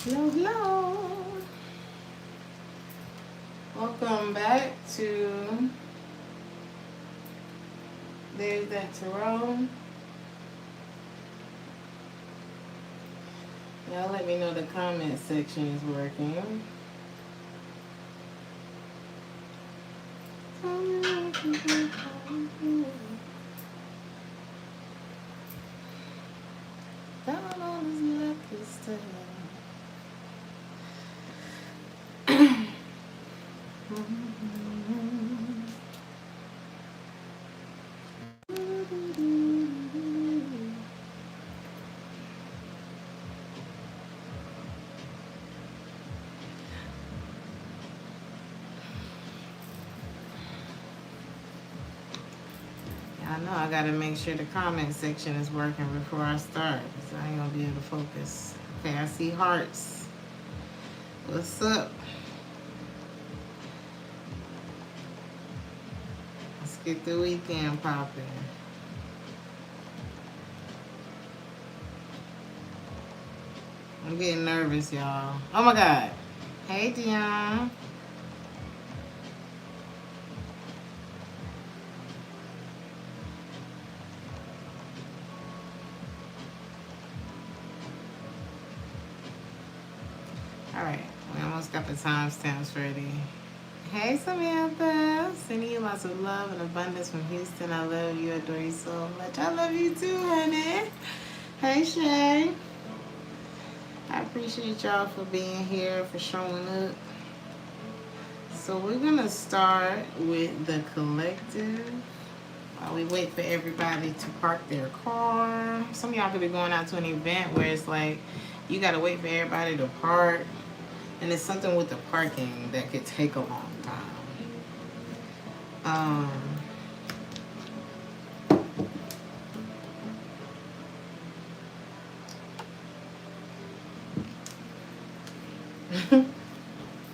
Hello, hello. Welcome back to There's That Tarot. Y'all let me know the comment section is working. Down on his lucky star. I know I gotta make sure the comment section is working before I start, so I ain't gonna be able to focus. Okay, I see hearts. What's up? Let's get the weekend popping. I'm getting nervous, y'all. Oh my God. Hey, Dion. Alright, we almost got the timestamps ready. Hey, Samantha. Sending you lots of love and abundance from Houston. I love you. Adore you so much. I love you too, honey. Hey, Shay. I appreciate y'all for being here, for showing up. So we're going to start with the collective. While we wait for everybody to park their car. Some of y'all could be going out to an event where it's like you got to wait for everybody to park. And it's something with the parking that could take a long time.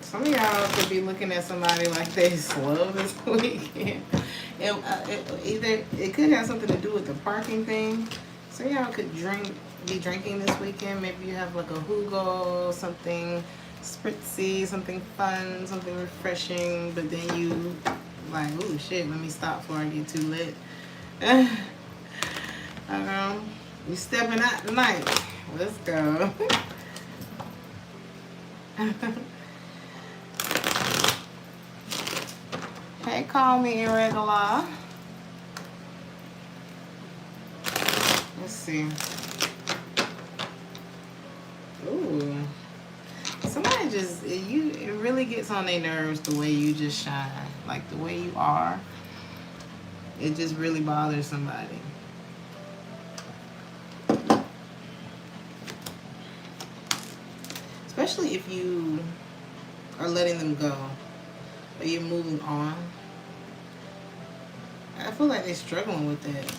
Some of y'all could be looking at somebody like they slow this weekend. It could have something to do with the parking thing. So y'all could be drinking this weekend. Maybe you have like a Hugo, something spritzy, something fun, something refreshing, but then you like, oh shit, let me stop before I get too lit. You stepping out tonight. Let's go. Hey, call me irregular. Let's see. Ooh. Somebody just, it really gets on their nerves the way you just shine. Like the way you are. It just really bothers somebody. Especially if you are letting them go. Or you're moving on. I feel like they're struggling with that.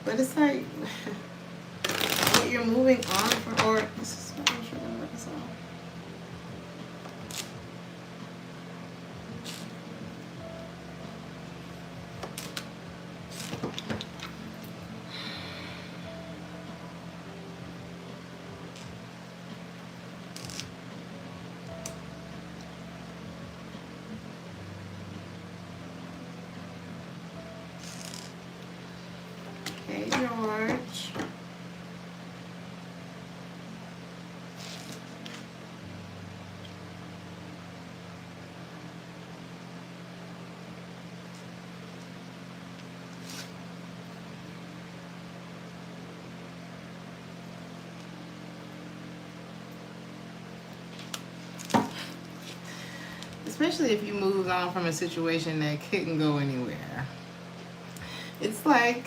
But it's like, what you're moving on for, or this is what I'm trying to work this out. Hey, George. Especially if you moved on from a situation that couldn't go anywhere. It's like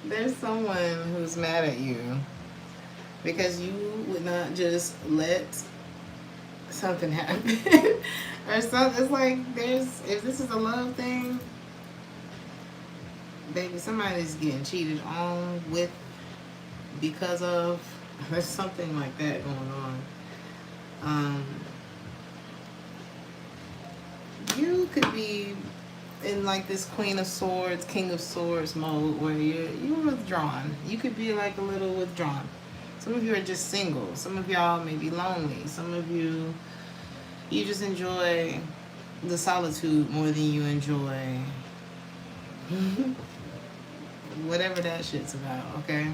there's someone who's mad at you because you would not just let something happen. Or something. It's like if this is a love thing, baby, somebody's getting cheated on with because of, there's something like that going on. You could be in like this Queen of Swords, King of Swords mode where you're withdrawn. You could be like a little withdrawn. Some of you are just single. Some of y'all may be lonely. Some of you just enjoy the solitude more than you enjoy whatever that shit's about, okay?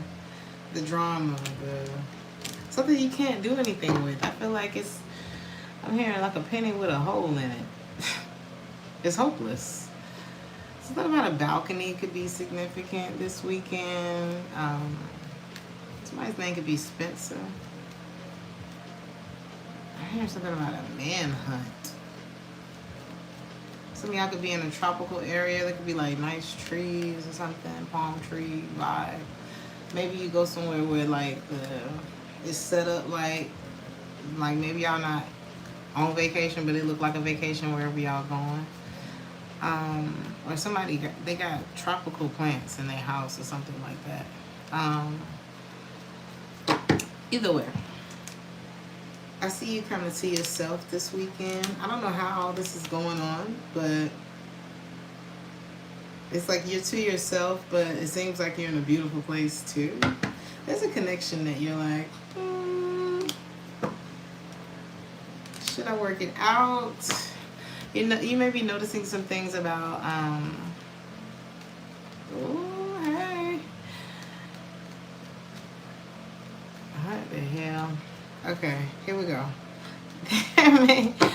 The drama, something you can't do anything with. I feel like I'm hearing like a penny with a hole in it. It's hopeless. Something about a balcony could be significant this weekend. Somebody's name could be Spencer. I hear something about a manhunt. Some of y'all could be in a tropical area. There could be like nice trees or something, palm tree vibe. Maybe you go somewhere where like it's set up like maybe y'all not on vacation, but it look like a vacation wherever y'all going. Or they got tropical plants in their house or something like that. Either way, I see you coming to yourself this weekend. I don't know how all this is going on, but it's like you're to yourself, but it seems like you're in a beautiful place too. There's a connection that you're like, should I work it out? You know, you may be noticing some things about, oh, hey. What the hell? Okay, here we go.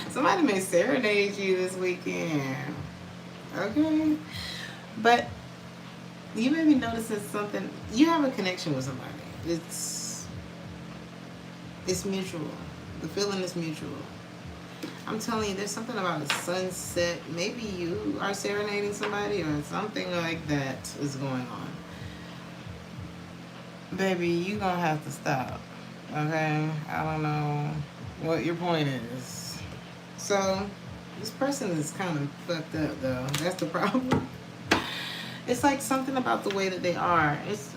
Somebody may serenade you this weekend. Okay? But you may be noticing something. You have a connection with somebody. It's mutual. The feeling is mutual. I'm telling you, there's something about a sunset. Maybe you are serenading somebody or something like that is going on. Baby, you gonna have to stop. Okay? I don't know what your point is. So, this person is kind of fucked up, though. That's the problem. It's like something about the way that they are. It's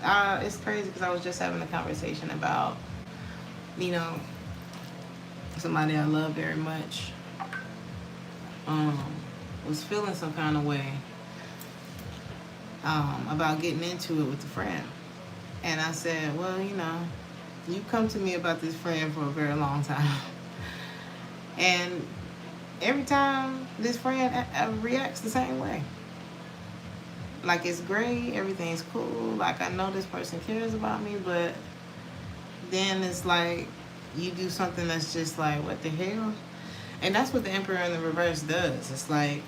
crazy because I was just having a conversation about, you know, somebody I love very much. Was feeling some kind of way about getting into it with a friend. And I said, well, you know, you come to me about this friend for a very long time. And every time this friend reacts the same way. Like, it's great, everything's cool, like I know this person cares about me, but then it's like you do something that's just like, what the hell? And that's what the Emperor in the reverse does. It's like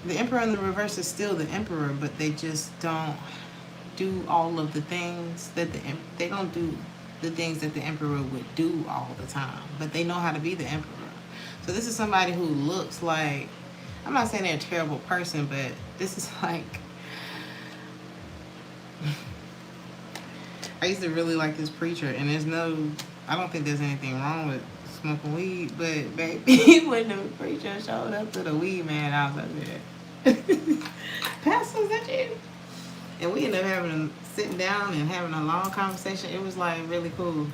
the Emperor in the reverse is still the Emperor, but they just don't do all of the things that they don't do the things that the Emperor would do all the time, but they know how to be the Emperor. So this is somebody who looks like, I'm not saying they're a terrible person, but this is like, I used to really like this preacher, and I don't think there's anything wrong with smoking weed, but baby, when the preacher showed up to the weed man, I was like, Pastor, is that you? And we ended up sitting down and having a long conversation. It was like really cool,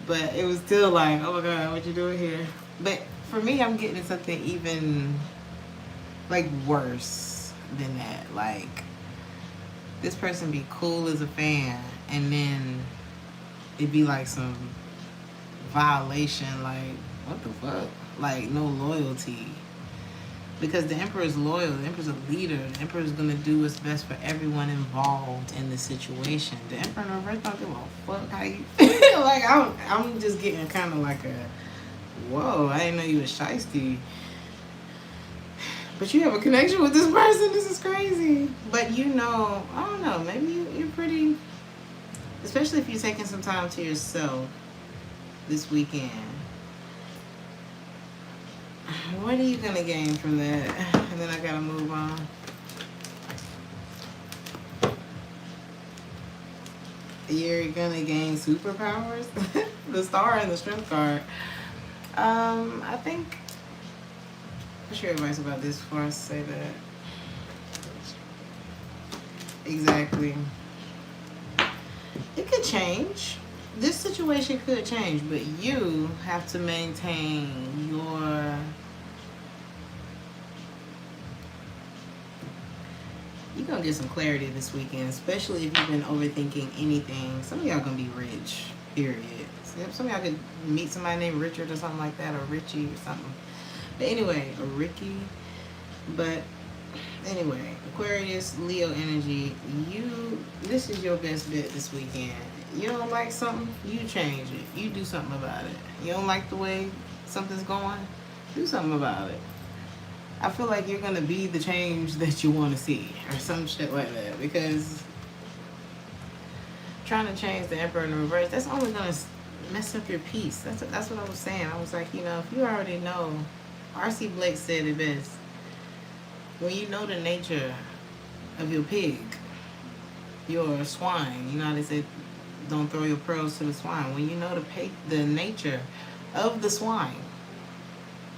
but it was still like, oh my God, what you doing here? But for me, I'm getting something even like worse than that. Like, this person be cool as a fan, and then it'd be like some violation, like, what the fuck? Like, no loyalty. Because the Emperor is loyal, the Emperor's a leader, the Emperor is gonna do what's best for everyone involved in the situation. The Emperor in reverse don't give a fuck how you feel. Like, I'm just getting kind of like a, whoa, I didn't know you was shiesty. But you have a connection with this person. This is crazy. But you know, I don't know, maybe you're pretty, especially if you're taking some time to yourself this weekend. What are you going to gain from that? And then I got to move on. You're going to gain superpowers? The star and the strength card. I think, I'll share advice about this before I say that. Exactly. It could change. This situation could change, but you have to maintain You're going to get some clarity this weekend, especially if you've been overthinking anything. Some of y'all going to be rich, period. Some of y'all could meet somebody named Richard or something like that, or Richie or something. But anyway, or Ricky. But anyway, Aquarius, Leo energy, this is your best bet this weekend. You don't like something, you change it. You do something about it. You don't like the way something's going, do something about it. I feel like you're going to be the change that you want to see, or some shit like that. Because trying to change the Emperor in the reverse, that's only going to mess up your peace. That's what I was saying. I was like, you know, if you already know, R.C. Blake said it best. When you know the nature of your pig, your swine, you know how they say, don't throw your pearls to the swine. When you know the nature of the swine,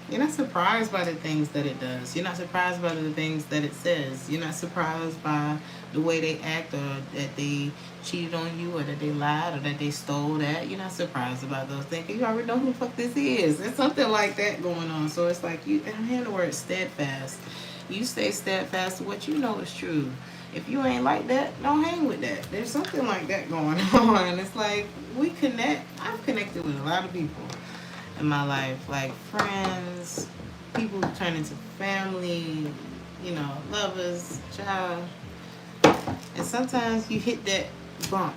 you're not surprised by the things that it does. You're not surprised by the things that it says. You're not surprised by the way they act, or that they cheated on you, or that they lied, or that they stole that. You're not surprised about those things. You already know who the fuck this is. There's something like that going on. So it's like, I'm hearing the word steadfast. You stay steadfast to what you know is true. If you ain't like that, don't hang with that. There's something like that going on. It's like, we connect. I've connected with a lot of people in my life, like friends, people who turn into family, you know, lovers, child. And sometimes you hit that bump.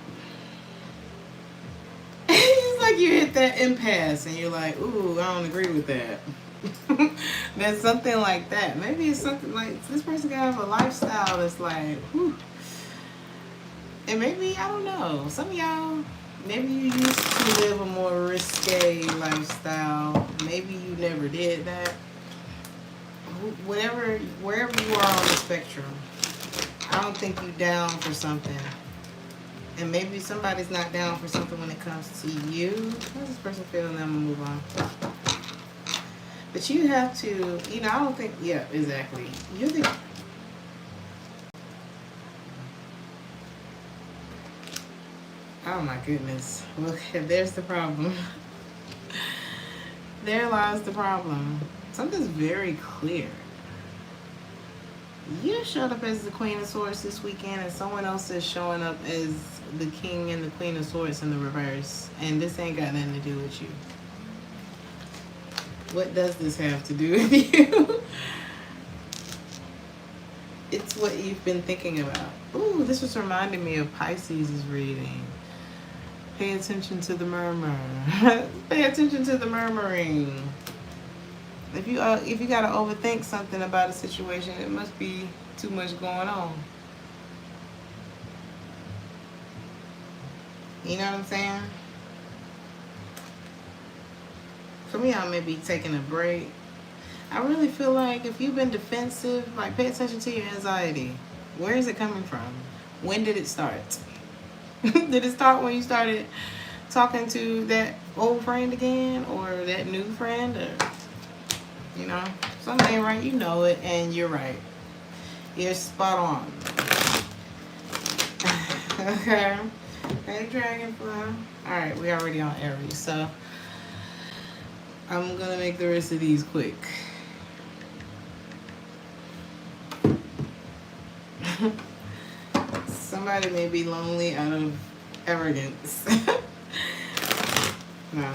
It's like you hit that impasse and you're like, ooh, I don't agree with that. There's something like that. Maybe it's something like this person can have a lifestyle that's like, whew. And maybe, I don't know, some of y'all, maybe you used to live a more risque lifestyle. Maybe you never did that. Wherever you are on the spectrum, I don't think you're down for something. And maybe somebody's not down for something when it comes to you. How's this person feeling? I'm going to move on. But you have to, you know, I don't think, yeah, exactly. You're the... Oh my goodness. Look, there's the problem. There lies the problem. Something's very clear. You showed up as the Queen of Swords this weekend, and someone else is showing up as the King and the Queen of Swords in the reverse. And this ain't got nothing to do with you. What does this have to do with you? It's what you've been thinking about. Ooh, this was reminding me of Pisces' reading. Pay attention to the murmur. Pay attention to the murmuring. If you gotta overthink something about a situation, it must be too much going on. You know what I'm saying? For me, I may be taking a break. I really feel like if you've been defensive, like, pay attention to your anxiety. Where is it coming from? When did it start? Did it start when you started talking to that old friend again, or that new friend, or, you know, something ain't right, you know it, and you're right. You're spot on. Okay. Hey, Dragonfly. Alright, we already on Aries, so I'm gonna make the rest of these quick. Somebody may be lonely out of arrogance. No.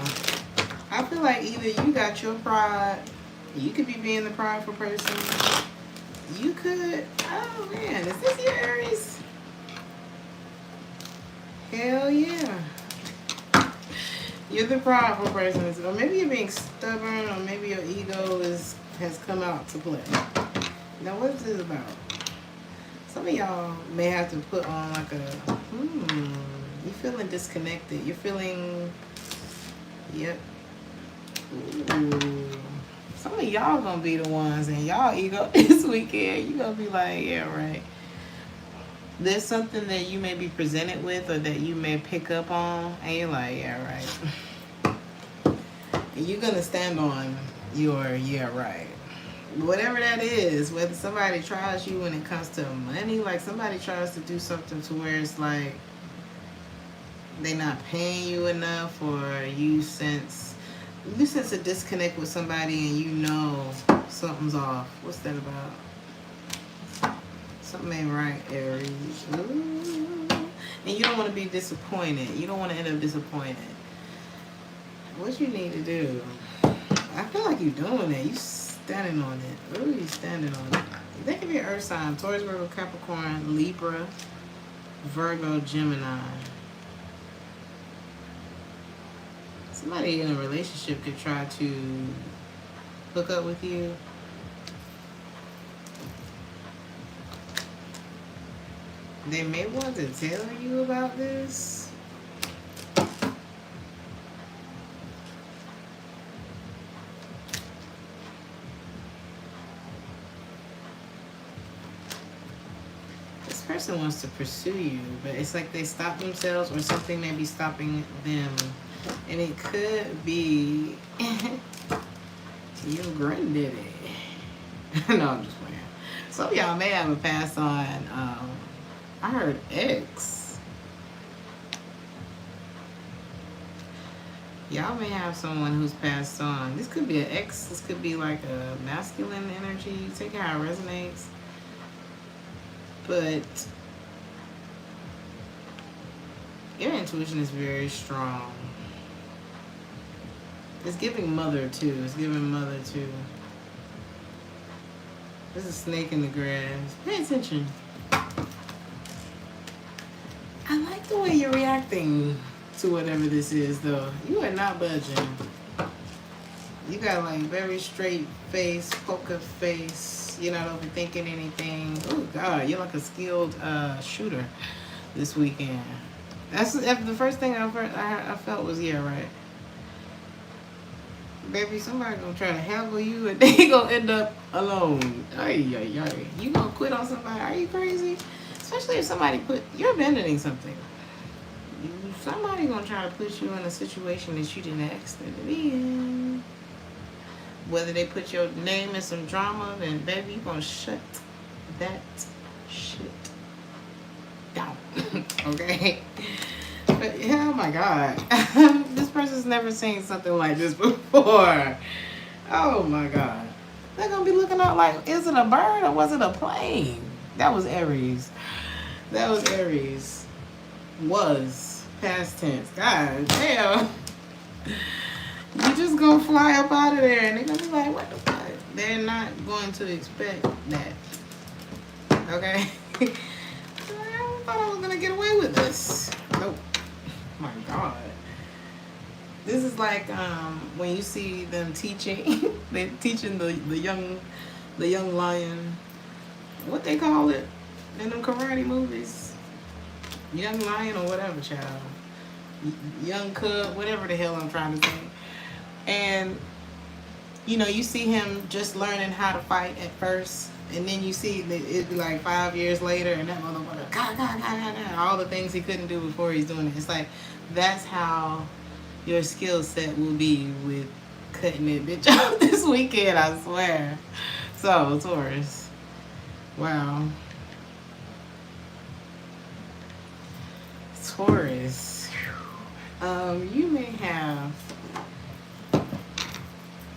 I feel like either you got your pride, you could be being the prideful person. You could, oh man, is this your Aries? Hell yeah. You're the prideful person, or maybe you're being stubborn, or maybe your ego has come out to play. Now, what is this about? Some of y'all may have to put on like a, you're feeling disconnected. You're feeling, yep. Ooh. Some of y'all gonna be the ones, and y'all ego this weekend, you gonna be like, yeah, right. There's something that you may be presented with, or that you may pick up on, and you're like, yeah, right. And you're gonna stand on your, yeah, right. Whatever that is, whether somebody tries you when it comes to money, like somebody tries to do something to where it's like they're not paying you enough, or you sense a disconnect with somebody and you know something's off. What's that about? Something ain't right, Aries. Ooh. And you don't want to be disappointed. You don't want to end up disappointed. What you need to do? I feel like you're doing it. You standing on it. Ooh, you standing on it. They can be an earth sign. Taurus, Virgo, Capricorn, Libra, Virgo, Gemini. Somebody in a relationship could try to hook up with you. They may want to tell you about this. This person wants to pursue you, but it's like they stop themselves or something may be stopping them. And it could be your granddaddy. No, I'm just playing. Some of y'all may have a pass on, I heard X. Y'all may have someone who's passed on. This could be an X. This could be like a masculine energy. Take how it resonates. But your intuition is very strong. It's giving mother too. It's giving mother too. There's a snake in the grass. Pay attention. I like the way you're reacting to whatever this is, though. You are not budging. You got like very straight face, poker face. You're not overthinking anything. Oh God, you're like a skilled shooter this weekend. That's the first thing I felt was, yeah, right. Baby, somebody gonna try to handle you and they gonna end up alone. Ay. You gonna quit on somebody? Are you crazy? Especially if somebody you're abandoning something. Somebody gonna try to put you in a situation that you didn't ask them to be in. Whether they put your name in some drama, then baby, you gonna shut that shit down. Okay? But, oh my God. This person's never seen something like this before. Oh my God. They're gonna be looking out like, is it a bird or was it a plane? That was Aries. That was Aries. Was. Past tense. God damn. You just gonna fly up out of there and they're gonna be like, what the fuck? They're not going to expect that. Okay? I thought I was gonna get away with this. Nope. My God. This is like when you see them teaching, they're teaching the young lion, what they call it in them karate movies, young lion or whatever, child, young cub, whatever the hell I'm trying to say. And you know, you see him just learning how to fight at first, and then you see it'd be like 5 years later, and that motherfucker, all the things he couldn't do before he's doing it. It's like that's how your skill set will be with cutting it bitch out this weekend, I swear. So, Taurus. Wow. Taurus. You may have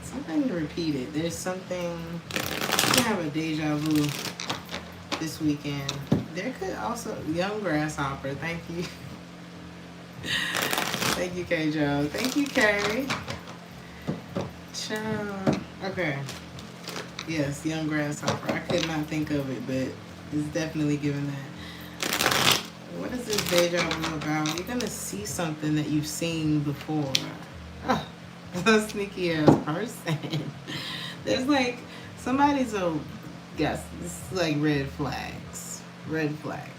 something repeated. There's something, you have a deja vu this weekend. There could also, young grasshopper, thank you. Thank you, K. Joe. Thank you, Kay. Okay. Yes, young grasshopper. I could not think of it, but it's definitely given that. What is this deja vu about? You're going to see something that you've seen before. Oh, a sneaky ass person. There's like, somebody's yes, this is like red flags. Red flags.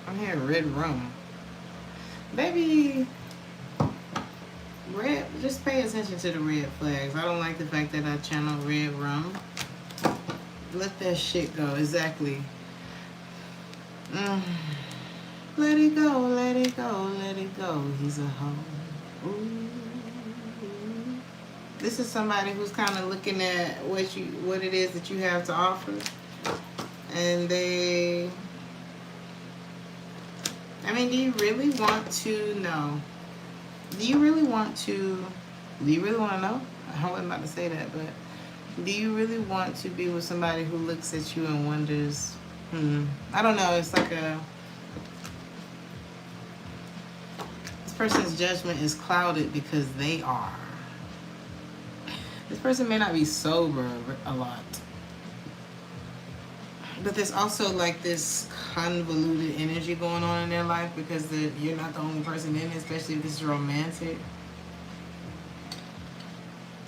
I'm hearing red rum. Baby, red, just pay attention to the red flags. I don't like the fact that I channel red rum. Let that shit go, exactly. Let it go, let it go, let it go. He's a hoe. Ooh. This is somebody who's kind of looking at what it is that you have to offer. And they... I mean, do you really want to know? Do you really want to know? I wasn't about to say that, but Do you really want to be with somebody who looks at you and wonders, I don't know, it's like this person's judgment is clouded because they are. This person may not be sober a lot. But there's also like this convoluted energy going on in their life because you're not the only person in it, especially if this is romantic.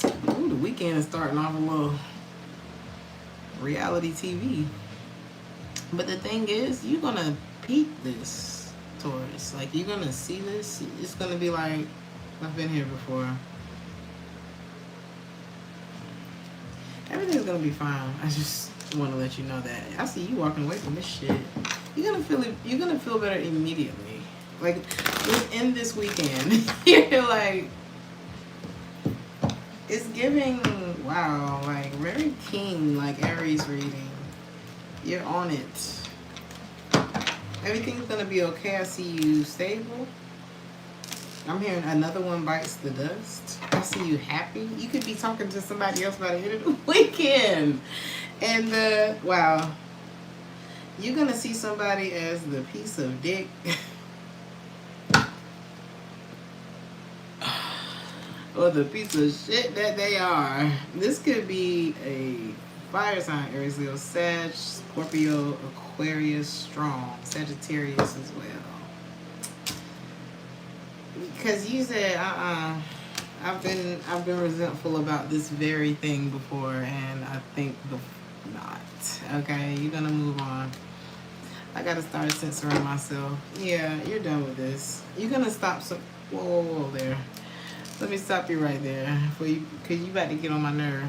Ooh, the weekend is starting off a little reality TV. But the thing is, you're going to peep this, Taurus. Like, you're going to see this. It's going to be like, I've been here before. Everything's going to be fine. I just want to let you know that. I see you walking away from this shit. You're gonna feel better immediately. Like within this weekend. You're like, it's giving, wow, like very keen, like Aries reading. You're on it. Everything's gonna be okay. I see you stable. I'm hearing another one bites the dust. I see you happy. You could be talking to somebody else by the end of the weekend. And, wow. You're going to see somebody as the piece of dick. Or the piece of shit that they are. This could be a fire sign, Aries, Leo, Sag, Scorpio, Aquarius, strong. Sagittarius as well. Because you said, I've been resentful about this very thing before, and I think not. Okay, you're gonna move on. I gotta start censoring myself. Yeah, you're done with this. You're gonna stop some. Whoa, there. Let me stop you right there, for you, cause you about to get on my nerve.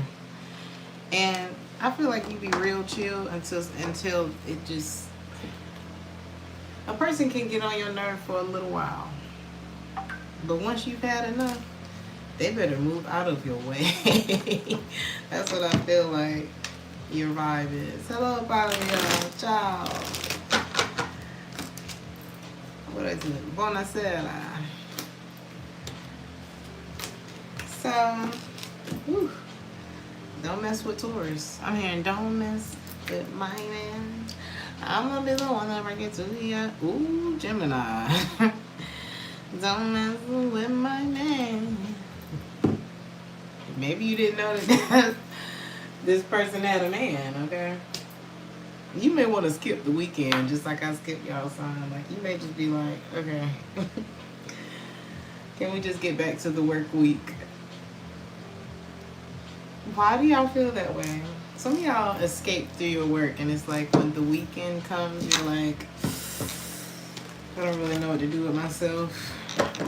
And I feel like you be real chill until it just. A person can get on your nerve for a little while. But once you've had enough, they better move out of your way. That's what I feel like your vibe is. Hello, y'all. Ciao. What is it? Buonasera. So, whew, don't mess with Taurus. I'm hearing don't mess with my man. I'm gonna be the one that bring it to you. Ooh, Gemini. Don't mess with my man. Maybe you didn't know that this person had a man, okay? You may want to skip the weekend, just like I skipped y'all sign. Like, you may just be like, okay. Can we just get back to the work week? Why do y'all feel that way? Some of y'all escape through your work, and it's like when the weekend comes, you're like, I don't really know what to do with myself.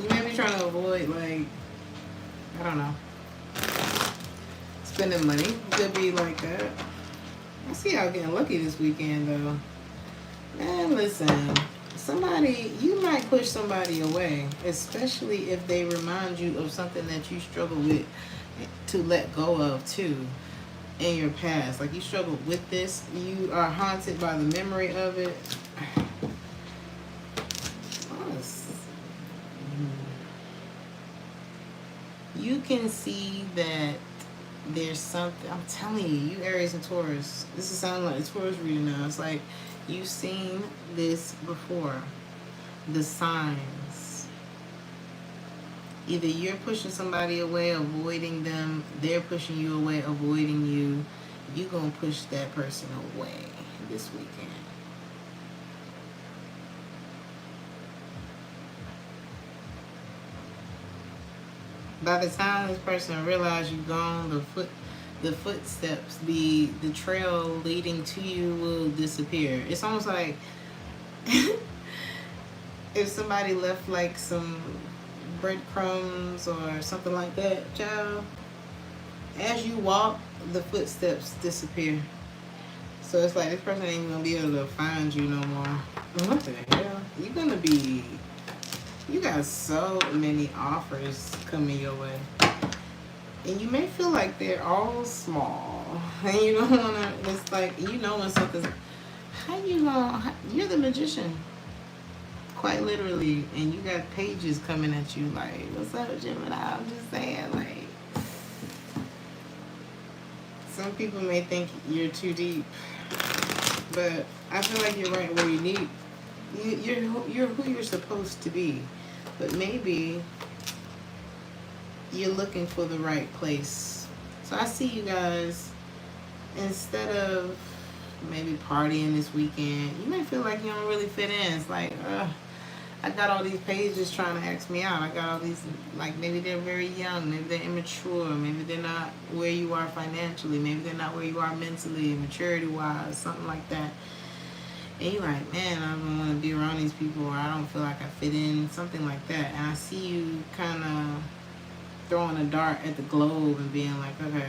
You may be trying to avoid, like, I don't know, spending money. Could be like that. I see y'all getting lucky this weekend, though. Man, listen. You might push somebody away, especially if they remind you of something that you struggle with to let go of, too, in your past. Like, you struggled with this. You are haunted by the memory of it. You can see that there's something. I'm telling you, Aries and Taurus, this is sounding like a Taurus reading now. It's like you've seen this before. The signs. Either you're pushing somebody away, avoiding them. They're pushing you away, avoiding you. You're going to push that person away this weekend. By the time this person realizes you're gone, the footsteps, the trail leading to you will disappear. It's almost like if somebody left like some breadcrumbs or something like that, child. As you walk, the footsteps disappear. So it's like this person ain't gonna be able to find you no more. What the hell? You got so many offers coming your way. And you may feel like they're all small. And you don't wanna, it's like, you know when something's, you're the magician. Quite literally. And you got pages coming at you like, what's up, Gemini? I'm just saying, like, Some people may think you're too deep, but I feel like you're right where you need. You're who you're supposed to be, but maybe you're looking for the right place. So I see you guys, instead of maybe partying this weekend, you may feel like you don't really fit in. It's like, I got all these pages trying to ask me out. I got all these, like, maybe they're very young, maybe they're immature, maybe they're not where you are financially, maybe they're not where you are mentally, maturity-wise, something like that. And you're like, man, I don't want to be around these people, or I don't feel like I fit in, something like that. And I see you kind of throwing a dart at the globe and being like, okay,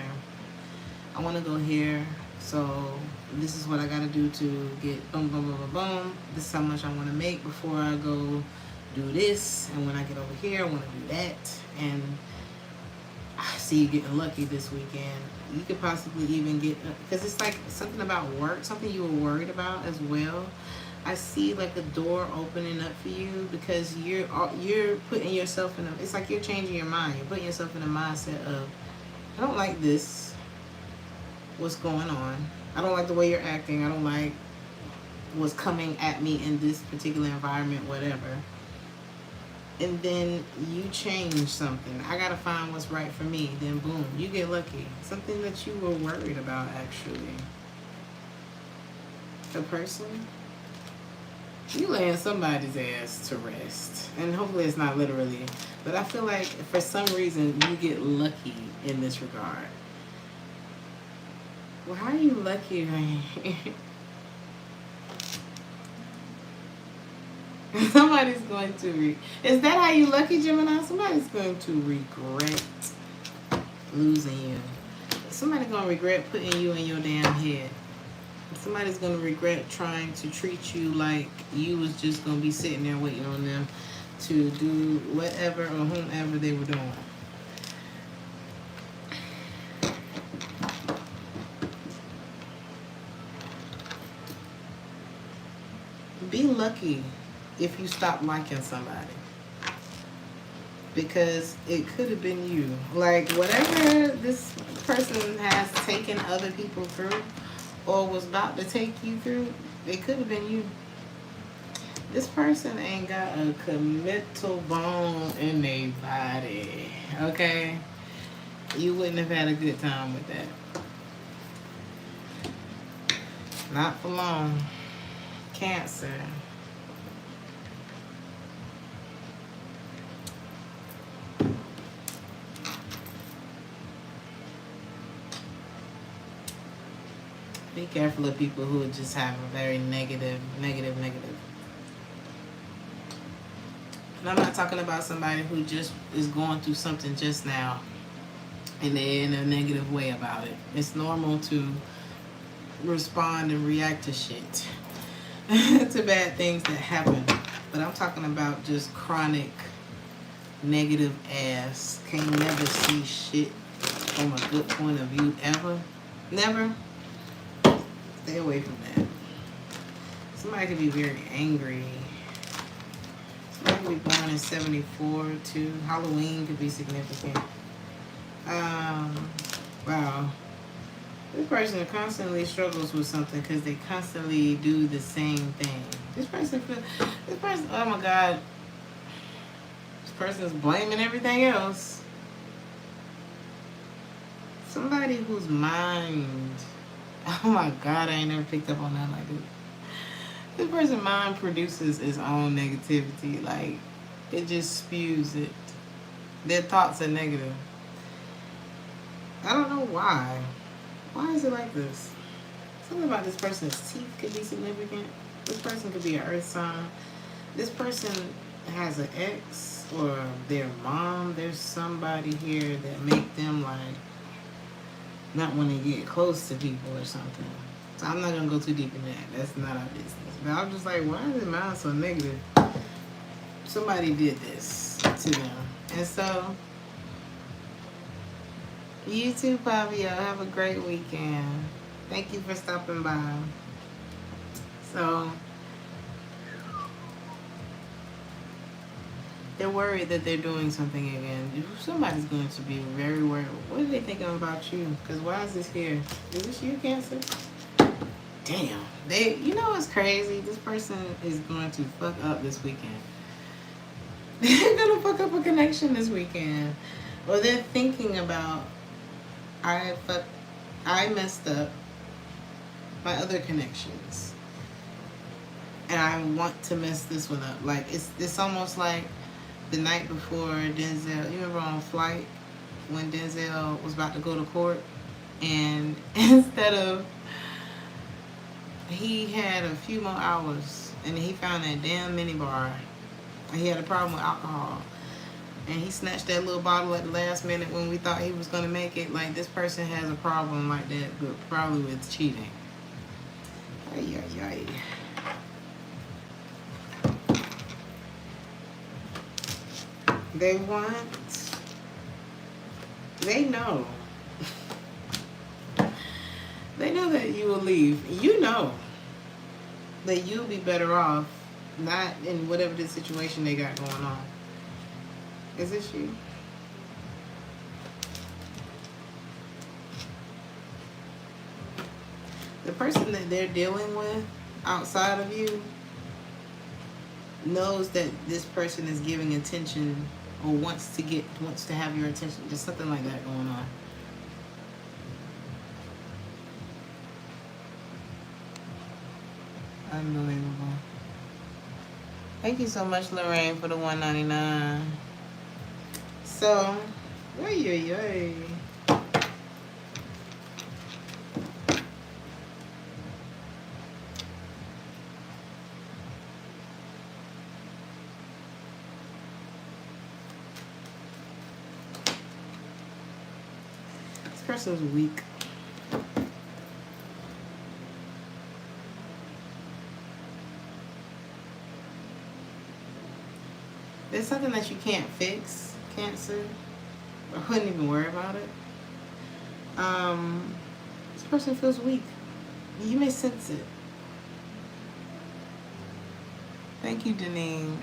I want to go here, so this is what I got to do to get boom, boom, boom, boom, boom. This is how much I want to make before I go do this. And when I get over here, I want to do that. And I see you getting lucky this weekend. You could possibly even get, because it's like something about work, something you were worried about as well. I see like a door opening up for you because you're putting yourself in a, it's like you're changing your mind. You're putting yourself in a mindset of, I don't like this. What's going on? I don't like the way you're acting. I don't like what's coming at me in this particular environment, whatever. And then you change something. I gotta find what's right for me. Then boom, you get lucky. Something that you were worried about, actually. A person, you laying somebody's ass to rest. And hopefully it's not literally. But I feel like for some reason you get lucky in this regard. Well, how are you lucky, man? Somebody's going to is that how you lucky, Gemini? Somebody's going to regret losing you. Somebody's going to regret putting you in your damn head. Somebody's going to regret trying to treat you like you was just going to be sitting there waiting on them to do whatever or whomever they were doing. Be lucky if you stop liking somebody, because it could have been you. Like, whatever this person has taken other people through or was about to take you through, it could have been you. This person ain't got a committal bone in their body, okay? You wouldn't have had a good time with that. Not for long. Cancer. Be careful of people who just have a very negative. And I'm not talking about somebody who just is going through something just now and they're in a negative way about it. It's normal to respond and react to shit. To bad things that happen. But I'm talking about just chronic negative ass. Can't never see shit from a good point of view ever. Never. Stay away from that. Somebody could be very angry. Somebody could be born in 74 too. Halloween could be significant. Wow. This person constantly struggles with something because they constantly do the same thing. This person, oh my God. This person is blaming everything else. Somebody whose mind, oh my God, I ain't never picked up on that like this. This person's mind produces its own negativity. Like, it just spews it. Their thoughts are negative. I don't know why. Why is it like this? Something about this person's teeth could be significant. This person could be an earth sign. This person has an ex or their mom. There's somebody here that make them like not want to get close to people or something. So I'm not going to go too deep in that. That's not our business. But I'm just like, why is mine so negative? Somebody did this to them. And so, you too, Pavio. Have a great weekend. Thank you for stopping by. So, They're worried that they're doing something again. Somebody's going to be very worried. What are they thinking about you? Because why is this here? Is this you, Cancer? Damn. You know what's crazy? This person is going to fuck up this weekend. They're going to fuck up a connection this weekend. Or they're thinking about, I messed up my other connections. And I want to mess this one up. Like, it's almost like the night before Denzel, you remember on Flight when Denzel was about to go to court, and instead of, he had a few more hours and he found that damn minibar and he had a problem with alcohol and he snatched that little bottle at the last minute when we thought he was going to make it. Like, this person has a problem like that, but probably with cheating. Ay, ay, ay. They know. They know that you will leave. You know that you'll be better off not in whatever the situation they got going on. Is this you? The person that they're dealing with outside of you knows that this person is giving attention or wants to have your attention. There's something like that going on. Unbelievable. Thank you so much, Lorraine, for the $1.99. So, yay. This person's weak. There's something that you can't fix, Cancer. I wouldn't even worry about it. This person feels weak. You may sense it. Thank you, Deneen.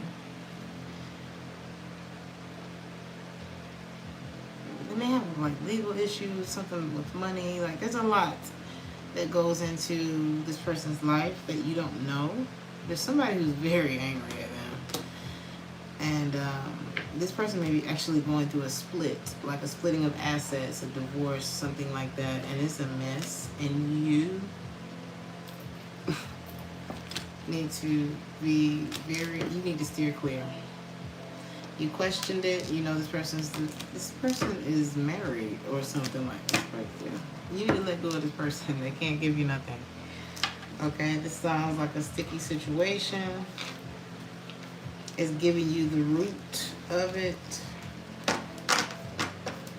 They may have like legal issues, something with money. Like, there's a lot that goes into this person's life that you don't know. There's somebody who's very angry at them. And this person may be actually going through a split, like a splitting of assets, a divorce, something like that, and it's a mess. And you need to be you need to steer clear. You questioned it, you know this person is married or something like that right there. You need to let go of this person. They can't give you nothing. Okay, this sounds like a sticky situation. Is giving you the root of it.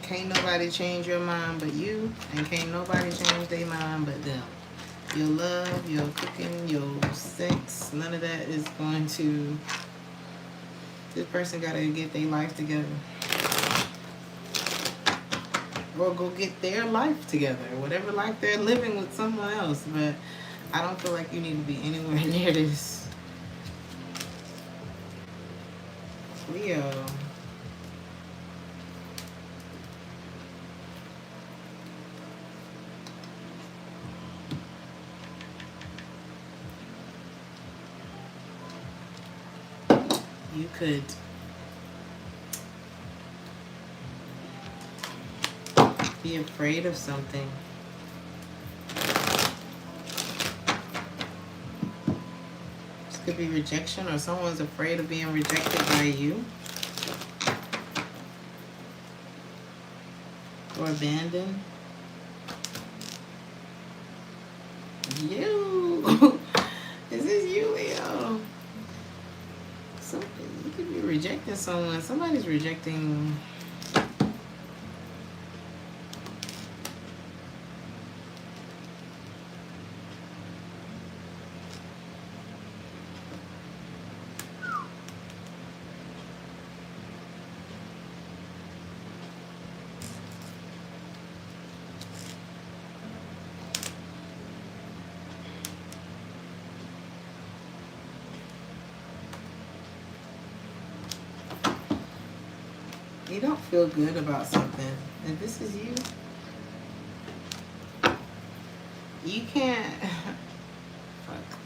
Can't nobody change your mind but you, and can't nobody change their mind but them. Your love, your cooking, your sex, none of that is going to. This person gotta get their life together. Or go get their life together. Whatever life they're living with someone else. But I don't feel like you need to be anywhere near this. Leo. You could be afraid of something. Could be rejection, or someone's afraid of being rejected by you or abandoned. You. Is this you, Leo? You could be rejecting someone. Somebody's rejecting. You don't feel good about something. If this is you, you can't. Fuck.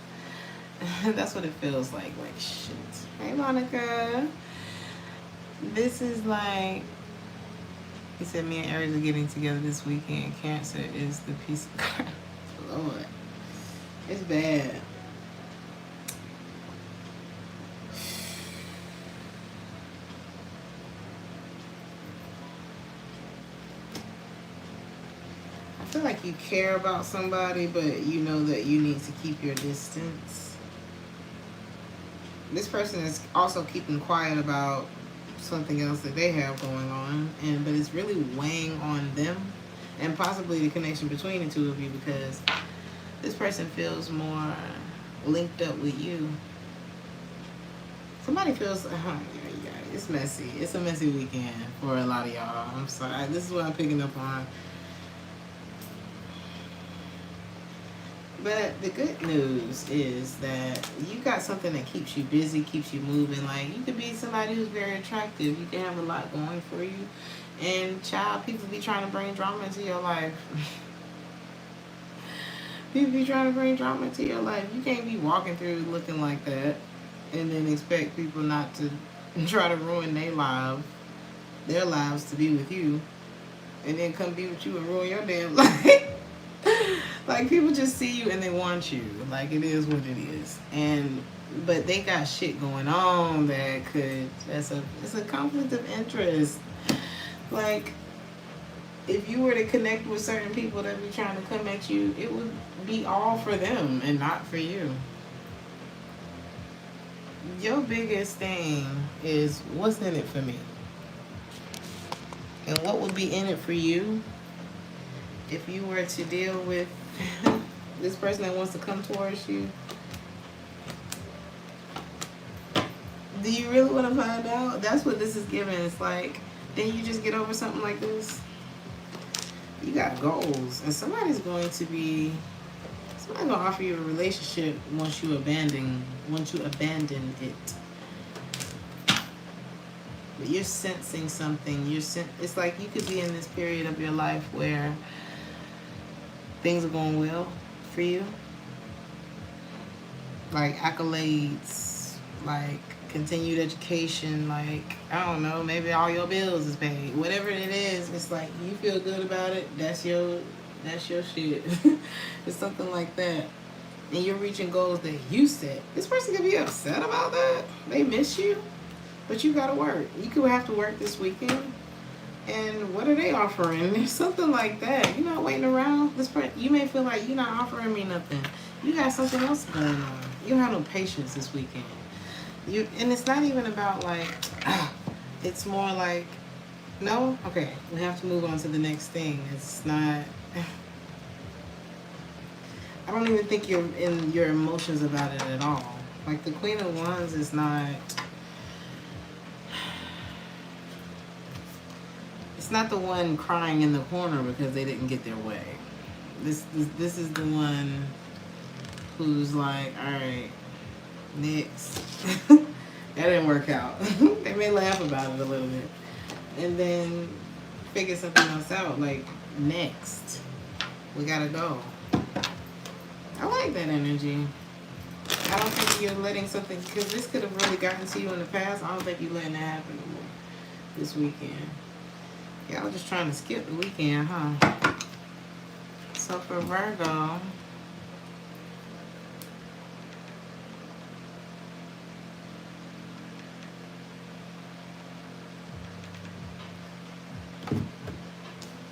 That's what it feels like. Like, shit. Hey, Monica. This is like, he said, me and Aries are getting together this weekend. Cancer is the piece of crap. Lord. It's bad. I feel like you care about somebody, but you know that you need to keep your distance. This person is also keeping quiet about something else that they have going on, but it's really weighing on them and possibly the connection between the two of you, because this person feels more linked up with you. Somebody feels, it's messy. It's a messy weekend for a lot of y'all. I'm sorry. This is what I'm picking up on. But the good news is that you got something that keeps you busy, keeps you moving. Like, you could be somebody who's very attractive. You can have a lot going for you. And, child, people be trying to bring drama into your life. People be trying to bring drama into your life. You can't be walking through looking like that and then expect people not to try to ruin their lives to be with you, and then come be with you and ruin your damn life. Like, people just see you and they want you. Like, it is what it is. But they got shit going on that it's a conflict of interest. Like, if you were to connect with certain people that be trying to come at you, it would be all for them and not for you. Your biggest thing is, what's in it for me? And what would be in it for you if you were to deal with this person that wants to come towards you? Do you really want to find out? That's what this is giving. It's like, then you just get over something like this. You got goals, and somebody's going to offer you a relationship once you abandon it. But you're sensing something. It's like you could be in this period of your life where things are going well for you, like accolades, like continued education, like, I don't know, maybe all your bills is paid. Whatever it is, it's like you feel good about it. That's your shit. It's something like that. And you're reaching goals that you set. This person could be upset about that. They miss you, but you gotta work. You could have to work this weekend. And what are they offering? There's something like that. You're not waiting around. You may feel like you're not offering me nothing. You got something else going on. You don't have no patience this weekend. And it's not even about like, it's more like, no? Okay, we have to move on to the next thing. It's not, I don't even think you're in your emotions about it at all. Like, the Queen of Wands is not, it's not the one crying in the corner because they didn't get their way. This is the one who's like, all right, next. That didn't work out. They may laugh about it a little bit and then figure something else out. Like, next, we gotta go. I like that energy. I don't think you're letting something, because this could have really gotten to you in the past. I don't think you're letting that happen anymore this weekend. Y'all just trying to skip the weekend, huh? So for Virgo,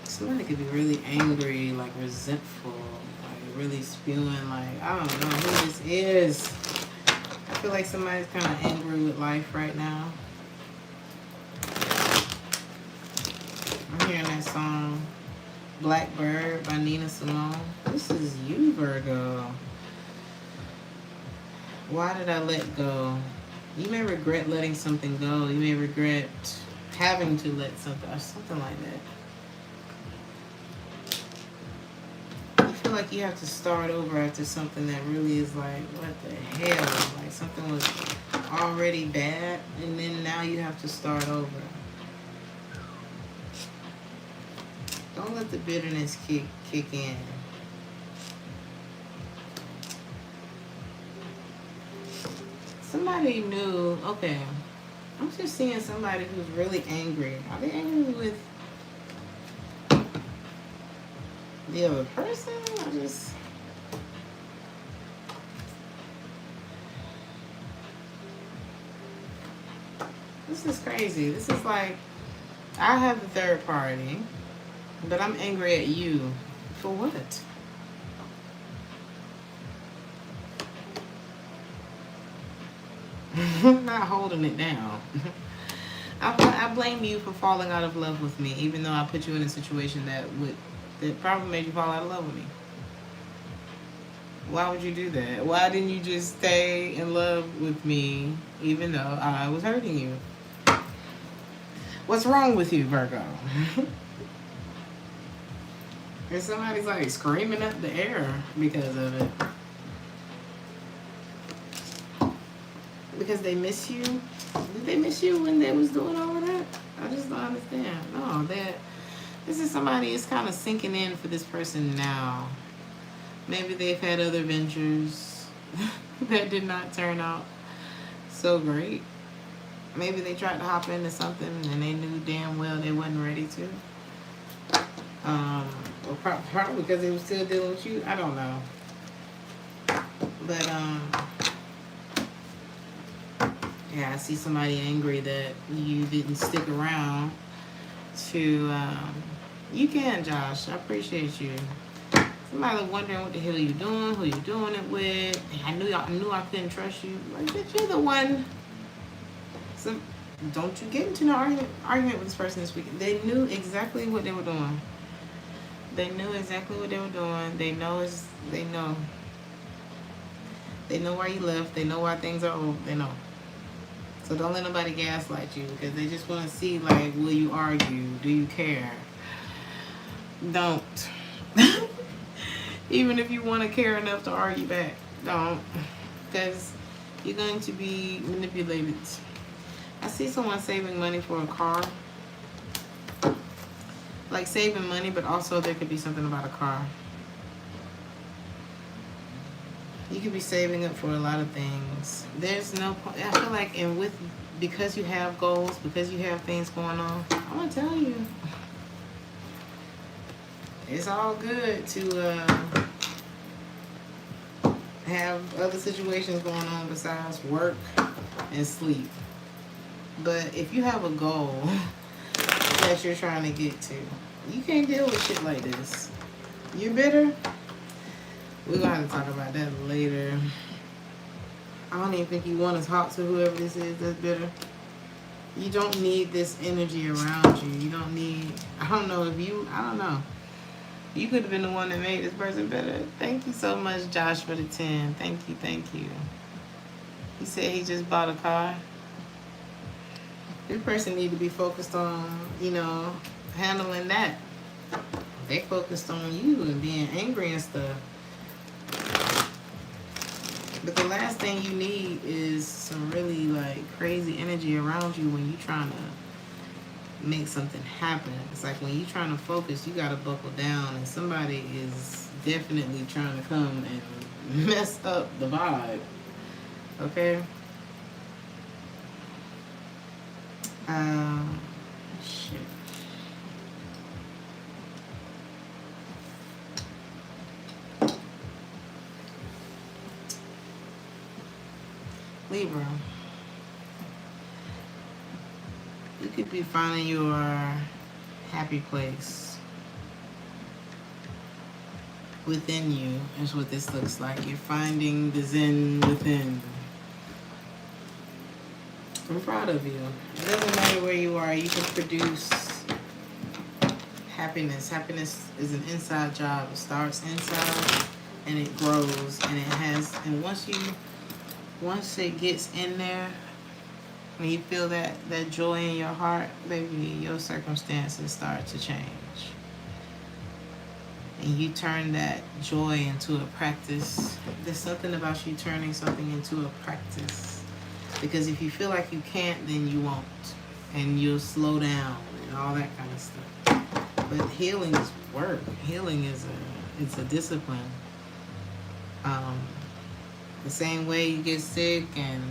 somebody could be really angry, like resentful, like really spewing, like, I don't know who this is. I feel like somebody's kind of angry with life right now. I'm hearing that song, Blackbird by Nina Simone. This is you, Virgo. Why did I let go? You may regret letting something go. You may regret having to let something, or something like that. You feel like you have to start over after something that really is like, what the hell? Like, something was already bad, and then now you have to start over. Don't let the bitterness kick in. Somebody knew, okay, I'm just seeing somebody who's really angry. Are they angry with the other person? This is crazy. This is like, I have the third party, but I'm angry at you. For what? I'm not holding it down. I blame you for falling out of love with me, even though I put you in a situation that probably made you fall out of love with me. Why would you do that? Why didn't you just stay in love with me, even though I was hurting you? What's wrong with you, Virgo? And somebody's like screaming up the air because of it. Because they miss you? Did they miss you when they was doing all of that? I just don't understand. No, this is somebody is kind of sinking in for this person now. Maybe they've had other ventures that did not turn out so great. Maybe they tried to hop into something and they knew damn well they wasn't ready to. Or probably because they were still dealing with you. I don't know. But yeah, I see somebody angry that you didn't stick around to. You can, Josh. I appreciate you. Somebody wondering what the hell you doing, who you doing it with. I knew I couldn't trust you. Like, bitch, you're the one. So don't you get into an argument with this person this week. They knew exactly what they were doing. They knew exactly what they were doing. They know. They know why you left. They know why things are over. They know. So don't let nobody gaslight you, because they just want to see, like, will you argue? Do you care? Don't. Even if you want to care enough to argue back, don't. Because you're going to be manipulated. I see someone saving money for a car. Like saving money, but also there could be something about a car. You could be saving up for a lot of things. There's no point. I feel like, because you have goals, because you have things going on, I'm going to tell you, it's all good to have other situations going on besides work and sleep. But if you have a goal that you're trying to get to, you can't deal with shit like this. You're bitter? We're going to have to talk about that later. I don't even think you want to talk to whoever this is that's bitter. You don't need this energy around you. You don't need, I don't know. You could have been the one that made this person better. Thank you so much, Josh, for the 10. Thank you. He said he just bought a car. This person need to be focused on, handling that. They focused on you and being angry and stuff. But the last thing you need is some really crazy energy around you when you're trying to make something happen. It's like when you're trying to focus, you gotta buckle down, and somebody is definitely trying to come and mess up the vibe. Okay? Shit. Libra, you could be finding your happy place within you. Is what this looks like. You're finding the zen within. I'm proud of you. It doesn't matter where you are. You can produce happiness. Happiness is an inside job. It starts inside and it grows, and once it gets in there, when you feel that joy in your heart, baby, your circumstances start to change. And you turn that joy into a practice. There's something about you turning something into a practice. Because if you feel like you can't, then you won't. And you'll slow down and all that kind of stuff. But healing is work. Healing is it's a discipline. The same way you get sick and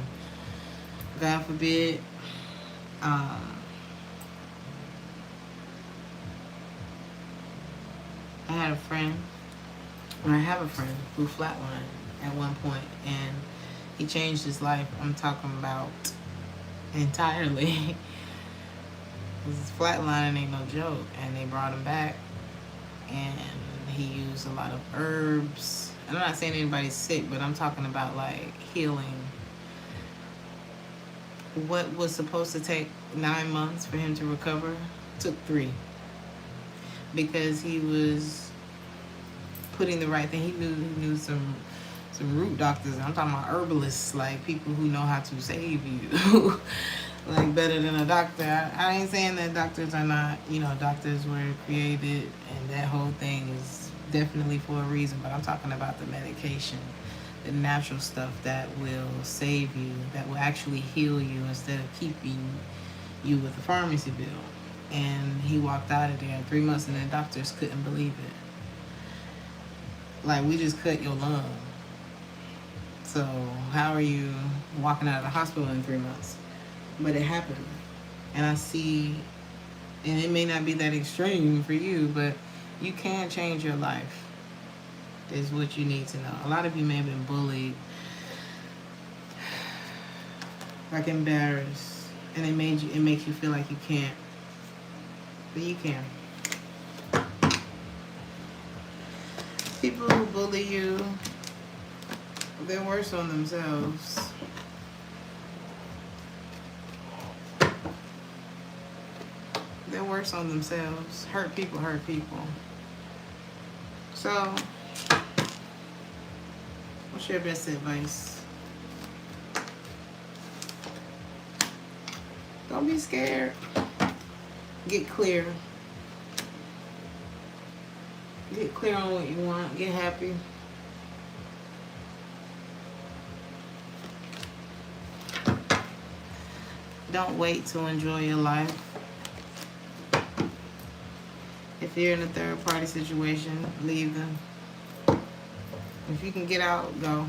God forbid, I had a friend, or I have a friend who flatlined at one point, and he changed his life. I'm talking about entirely. This flatlining ain't no joke, and they brought him back, and he used a lot of herbs. I'm not saying anybody's sick, but I'm talking about like healing. What was supposed to take 9 months for him to recover took 3, because he was putting the right thing. He knew some root doctors. I'm talking about herbalists, like people who know how to save you, like better than a doctor. I ain't saying that doctors are not, doctors were created and that whole thing is definitely for a reason, but I'm talking about the medication, the natural stuff that will save you, that will actually heal you instead of keeping you with a pharmacy bill. And he walked out of there in 3 months, and the doctors couldn't believe it. Like, we just cut your lung. So how are you walking out of the hospital in 3 months? But it happened. And I see, and it may not be that extreme for you, but you can change your life, is what you need to know. A lot of you may have been bullied, like embarrassed, and it makes you feel like you can't. But you can. People who bully you, they're worse on themselves. They're worse on themselves. Hurt people hurt people. So, what's your best advice? Don't be scared. Get clear. Get clear on what you want. Get happy. Don't wait to enjoy your life. If you're in a third party situation, leave them. If you can get out, go.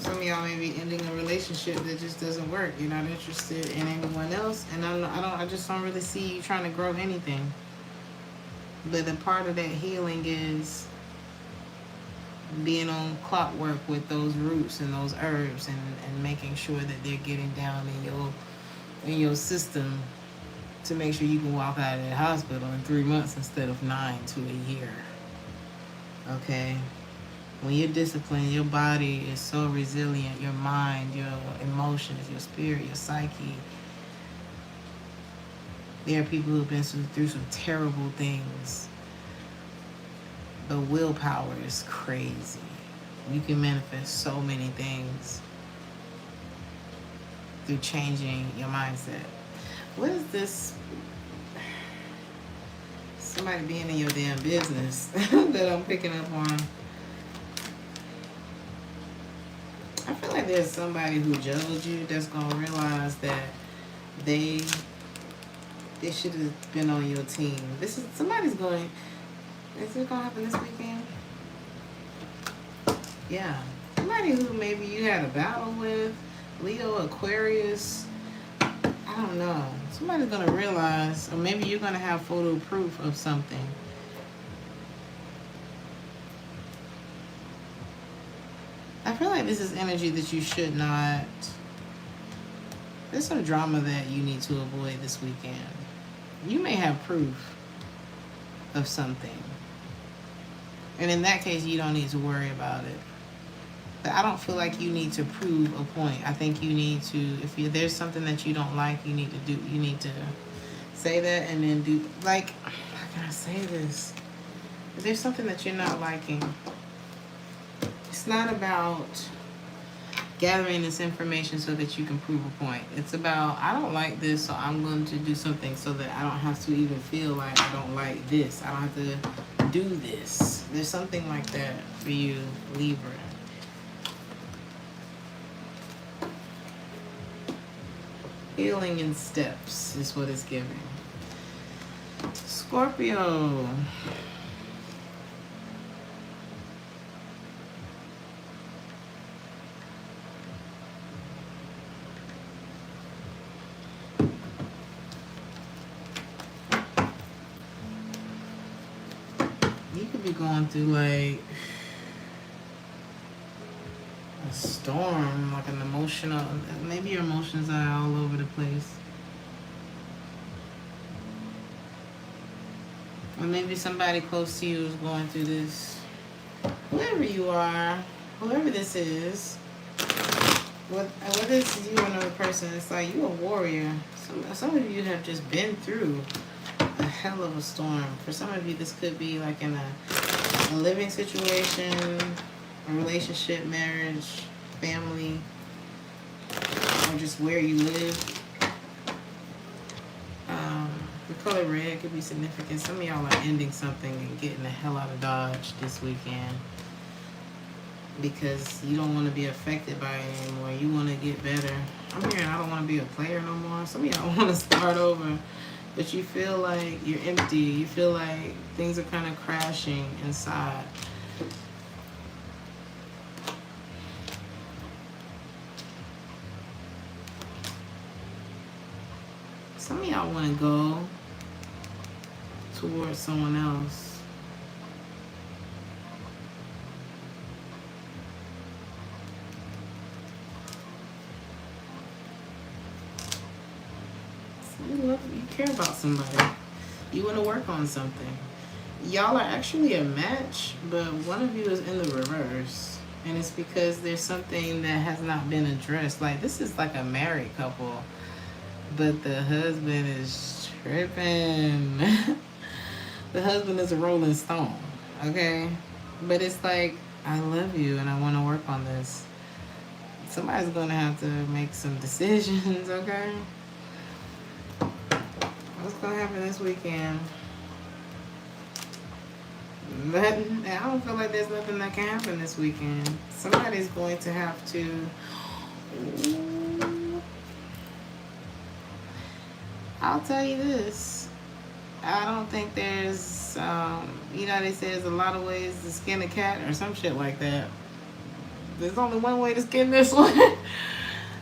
Some of y'all may be ending a relationship that just doesn't work. You're not interested in anyone else, and I just don't really see you trying to grow anything. But a part of that healing is being on clockwork with those roots and those herbs, and making sure that they're getting down in your system to make sure you can walk out of the hospital in 3 months instead of 9 to a year. Okay? When you're disciplined, your body is so resilient, your mind, your emotions, your spirit, your psyche. There are people who've been through some terrible things. The willpower is crazy. You can manifest so many things through changing your mindset. What is this? Somebody being in your damn business that I'm picking up on. I feel like there's somebody who judged you that's gonna realize that they should have been on your team. Is it gonna happen this weekend? Yeah. Somebody who maybe you had a battle with, Leo, Aquarius, I don't know. Somebody's gonna realize, or maybe you're gonna have photo proof of something. I feel like this is energy that you should not. There's some drama that you need to avoid this weekend. You may have proof of something, and in that case, you don't need to worry about it. But I don't feel like you need to prove a point. I think you need to, there's something that you don't like, you need to say that, and then do, like, how can I say this? If there's something that you're not liking, it's not about gathering this information so that you can prove a point. It's about, I don't like this, so I'm going to do something so that I don't have to even feel like I don't like this. I don't have to do this. There's something like that for you, Libra. Healing in steps is what it's giving. Scorpio. You could be going through like a storm, like an emotional, maybe your emotions are all over the place. Or maybe somebody close to you is going through this. Whoever you are, whoever this is, whether it's you or another person, it's like you a warrior. Some of you have just been through a hell of a storm. For some of you, this could be like in a living situation, a relationship, marriage, family, or just where you live. The color red could be significant. Some of y'all are ending something and getting the hell out of Dodge this weekend because you don't want to be affected by it anymore. You want to get better. I'm hearing I don't want to be a player no more. Some of y'all want to start over, but you feel like you're empty. You feel like things are kind of crashing inside. Some of y'all want to go towards someone else. You care about somebody. You want to work on something. Y'all are actually a match, but one of you is in the reverse. And it's because there's something that has not been addressed. Like, this is like a married couple, but the husband is tripping. The husband is a rolling stone, okay? But it's like, I love you and I want to work on this. Somebody's going to have to make some decisions, okay? What's going to happen this weekend? I don't feel like there's nothing that can happen this weekend. Somebody's going to have to... I'll tell you this. I don't think there's, they say there's a lot of ways to skin a cat or some shit like that. There's only one way to skin this one.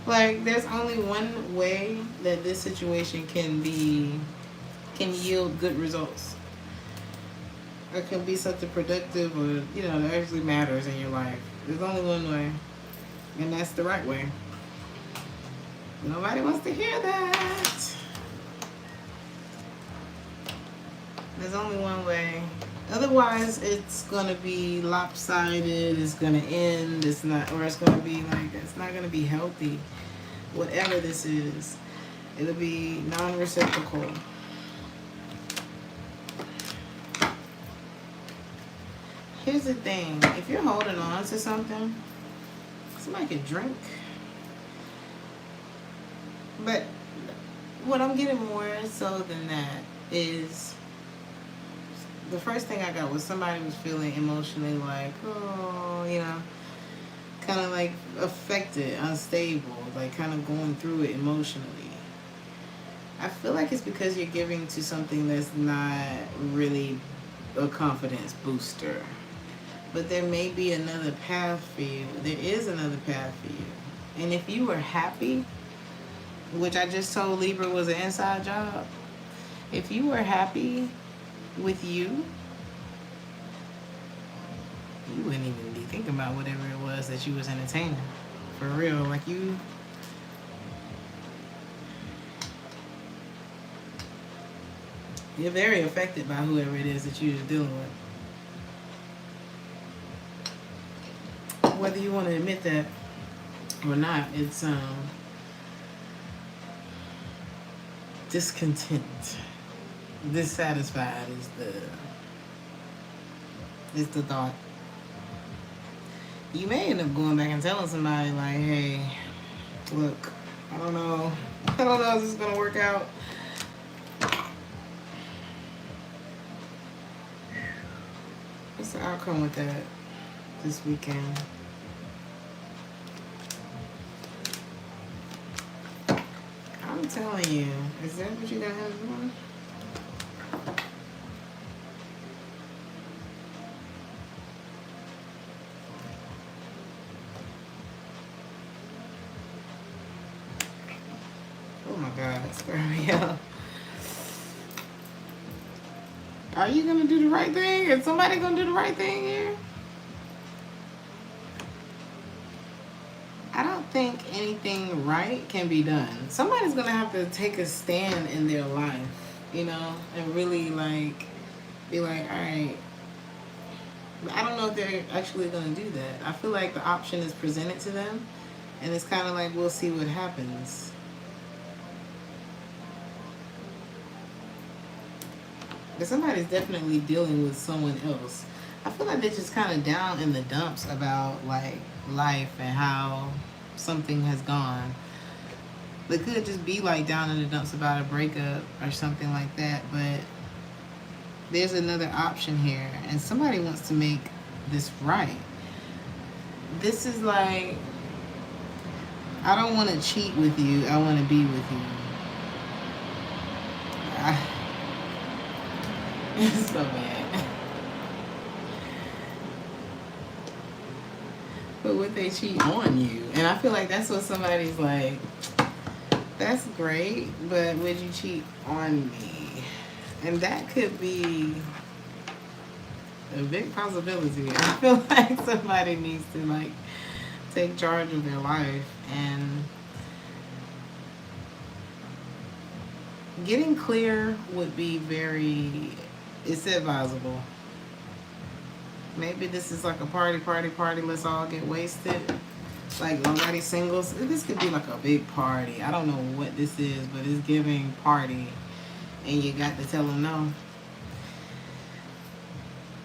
Like, there's only one way that this situation can yield good results. Or can be something productive or, that actually matters in your life. There's only one way. And that's the right way. Nobody wants to hear that. There's only one way. Otherwise, it's gonna be lopsided. It's gonna end. It's not gonna be like, it's not gonna be healthy. Whatever this is, it'll be non-reciprocal. Here's the thing: if you're holding on to something, somebody could drink. But what I'm getting more so than that is, the first thing I got was somebody was feeling emotionally like, kind of like affected, unstable, like kind of going through it emotionally. I feel like it's because you're giving to something that's not really a confidence booster. But there may be another path for you. There is another path for you. And if you were happy, which I just told Libra was an inside job, if you were happy with you wouldn't even be thinking about whatever it was that you was entertaining. For real. Like, you're very affected by whoever it is that you're dealing with. Whether you want to admit that or not, it's discontent. Dissatisfied is the thought. You may end up going back and telling somebody like, hey, look, I don't know if this is gonna work out. What's the outcome with that this weekend? I'm telling you, is that what you got going on? Scorpio. Are you gonna do the right thing? Is somebody gonna do the right thing here? I don't think anything right can be done. Somebody's gonna have to take a stand in their life, you know, and really like be like, all right. I don't know if they're actually gonna do that. I feel like the option is presented to them, and it's kind of like we'll see what happens. But somebody's definitely dealing with someone else. I feel like they're just kind of down in the dumps about like life and how something has gone. They could just be like down in the dumps about a breakup or something like that, but there's another option here, and somebody wants to make this right. This is like, I don't want to cheat with you, I want to be with you. It's so bad. But would they cheat on you? And I feel like that's what somebody's like, that's great, but would you cheat on me? And that could be a big possibility. I feel like somebody needs to like take charge of their life, and getting clear would be very, it's advisable. Maybe this is like a party, let's all get wasted. Like nobody singles. This could be like a big party. I don't know what this is, but it's giving party. And you got to tell them no.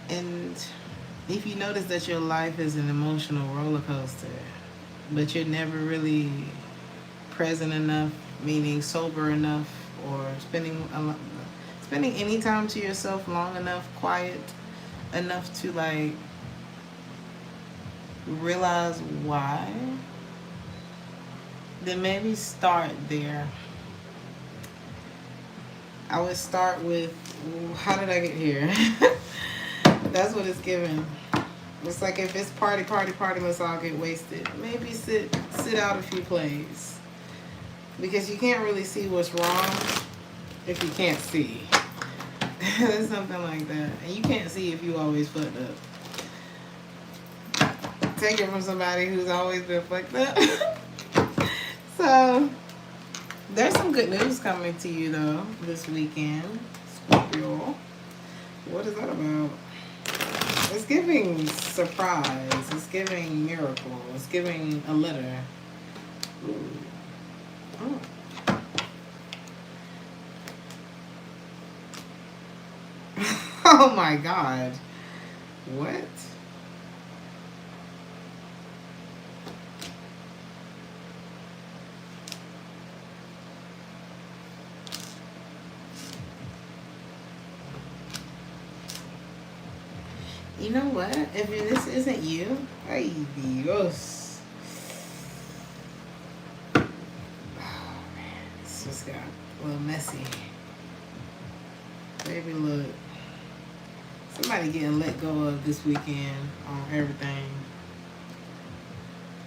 And if you notice that your life is an emotional roller coaster, but you're never really present enough, meaning sober enough, or spending any time to yourself long enough, quiet enough to like realize why, then maybe start there. I would start with, how did I get here? That's what it's giving. It's like if it's party, let's all get wasted. Maybe sit out a few plays. Because you can't really see what's wrong if you can't see. It's something like that. And you can't see if you always fucked up. Take it from somebody who's always been fucked up. So, there's some good news coming to you though this weekend, Scorpio. What is that about? It's giving surprise. It's giving miracle. It's giving a letter. Ooh. Oh. Oh my God. What? You know what? If this isn't you, ay Dios. Oh man, it's just got a little messy. Baby, look. Somebody getting let go of this weekend on everything.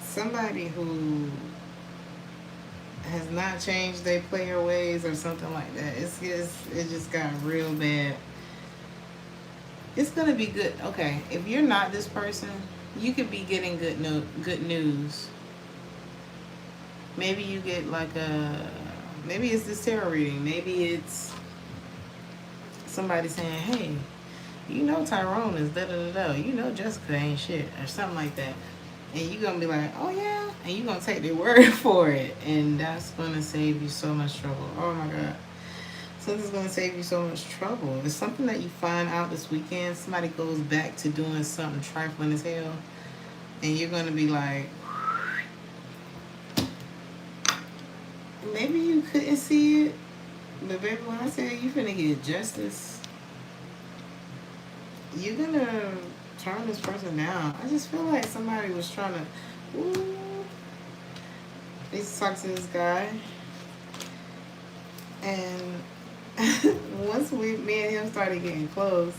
Somebody who has not changed their player ways or something like that. It just got real bad. It's gonna be good. Okay, if you're not this person, you could be getting good news. Maybe you get like maybe it's this tarot reading. Maybe it's somebody saying, hey, you know Tyrone is da-da-da-da. You know Jessica ain't shit. Or something like that. And you're going to be like, oh yeah? And you're going to take their word for it. And that's going to save you so much trouble. Oh my God. Something's going to save you so much trouble. It's something that you find out this weekend. Somebody goes back to doing something trifling as hell. And you're going to be like, maybe you couldn't see it. But baby, when I tell you finna get justice, you're gonna turn this person down. I just feel like somebody was trying to, ooh, they talk to this guy. And once me and him started getting close,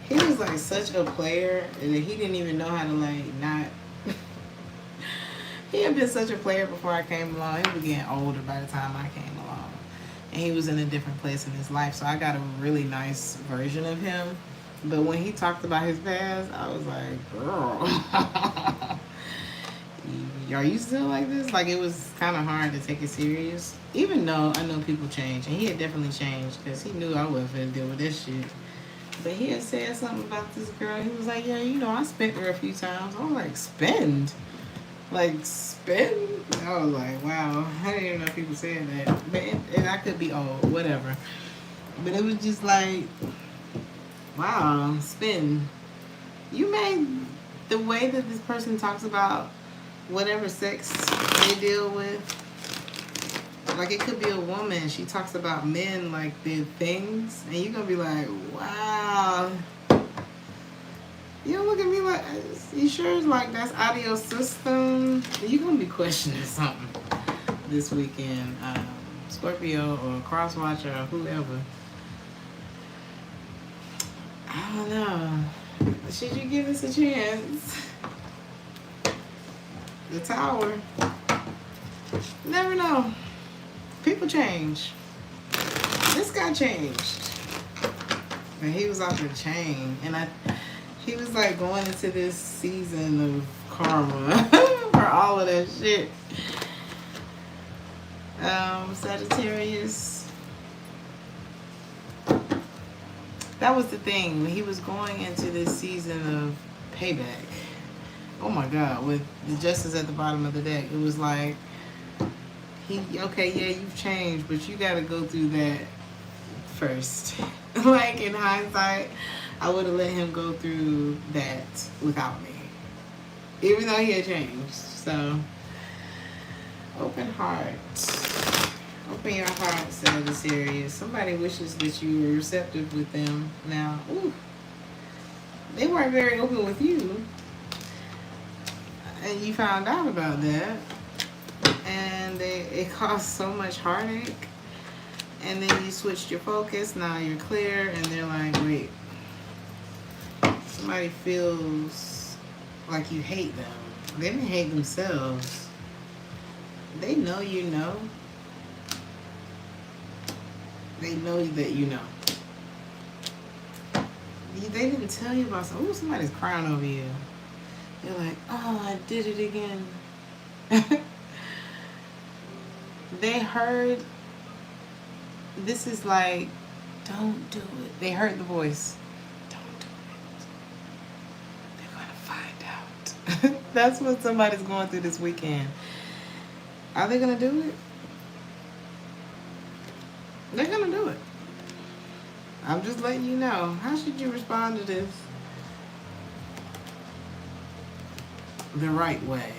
he was like such a player that he didn't even know how to like not. He had been such a player before I came along. He was getting older by the time I came along. and he was in a different place in his life. So I got a really nice version of him. But when he talked about his past, I was like, girl, are you still like this? Like, it was kind of hard to take it serious. Even though I know people change. And he had definitely changed because he knew I wasn't going to deal with this shit. But he had said something about this girl. He was like, yeah, you know, I spent her a few times. I was like, spend? Like, spend? I was like, wow. I didn't even know people said that. But and I could be old, whatever. But it was just like, wow, spend. You made the way that this person talks about whatever sex they deal with. Like, it could be a woman. She talks about men like they're things. And you're going to be like, wow. You don't look at me like, you sure it's like that's out of your system? You're going to be questioning something this weekend. Scorpio or Crosswatcher or whoever. I don't know. Should you give this a chance? The Tower. Never know. People change. This guy changed. And he was off the chain. And he was like going into this season of karma for all of that shit. Sagittarius. That was the thing. He was going into this season of payback. Oh my God. With the Justice at the bottom of the deck. It was like, okay, yeah, you've changed, but you got to go through that first. Like, in hindsight, I would have let him go through that without me, even though he had changed. So, open heart. Open your heart, Sagittarius. Somebody wishes that you were receptive with them. Now, ooh, they weren't very open with you, and you found out about that. And it caused so much heartache. And then you switched your focus. Now you're clear. And they're like, wait. Somebody feels like you hate them. They didn't hate themselves. They know you know. They know that you know. They didn't tell you about something. Ooh, somebody's crying over you. You're like, oh, I did it again. They heard, this is like, don't do it. They heard the voice. Don't do it. They're going to find out. That's what somebody's going through this weekend. Are they going to do it? They're going to do it. I'm just letting you know. How should you respond to this? The right way.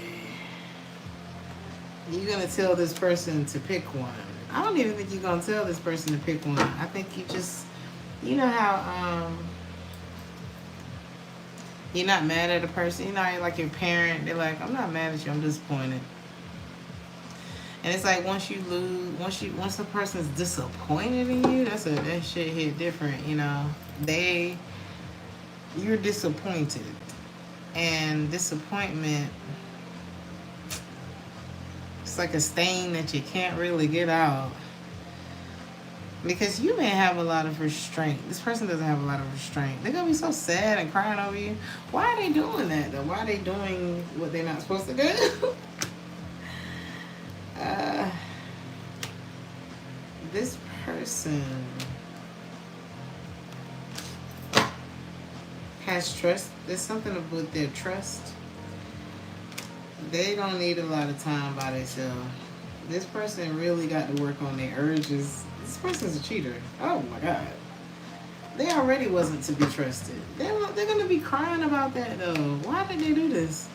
You're going to tell this person to pick one. I don't even think you're going to tell this person to pick one. I think you just, you know how you're not mad at a person. You know how you're like your parent. They're like, I'm not mad at you. I'm disappointed. And it's like once you lose, once a person's disappointed in you, that shit hit different, you know. You're disappointed. And disappointment, it's like a stain that you can't really get out. Because you may have a lot of restraint. This person doesn't have a lot of restraint. They're going to be so sad and crying over you. Why are they doing that, though? Why are they doing what they're not supposed to do? This person has trust. There's something with their trust. They don't need a lot of time by themselves. This person really got to work on their urges. This person's a cheater. Oh my God. They already wasn't to be trusted. They're going to be crying about that though. Why did they do this?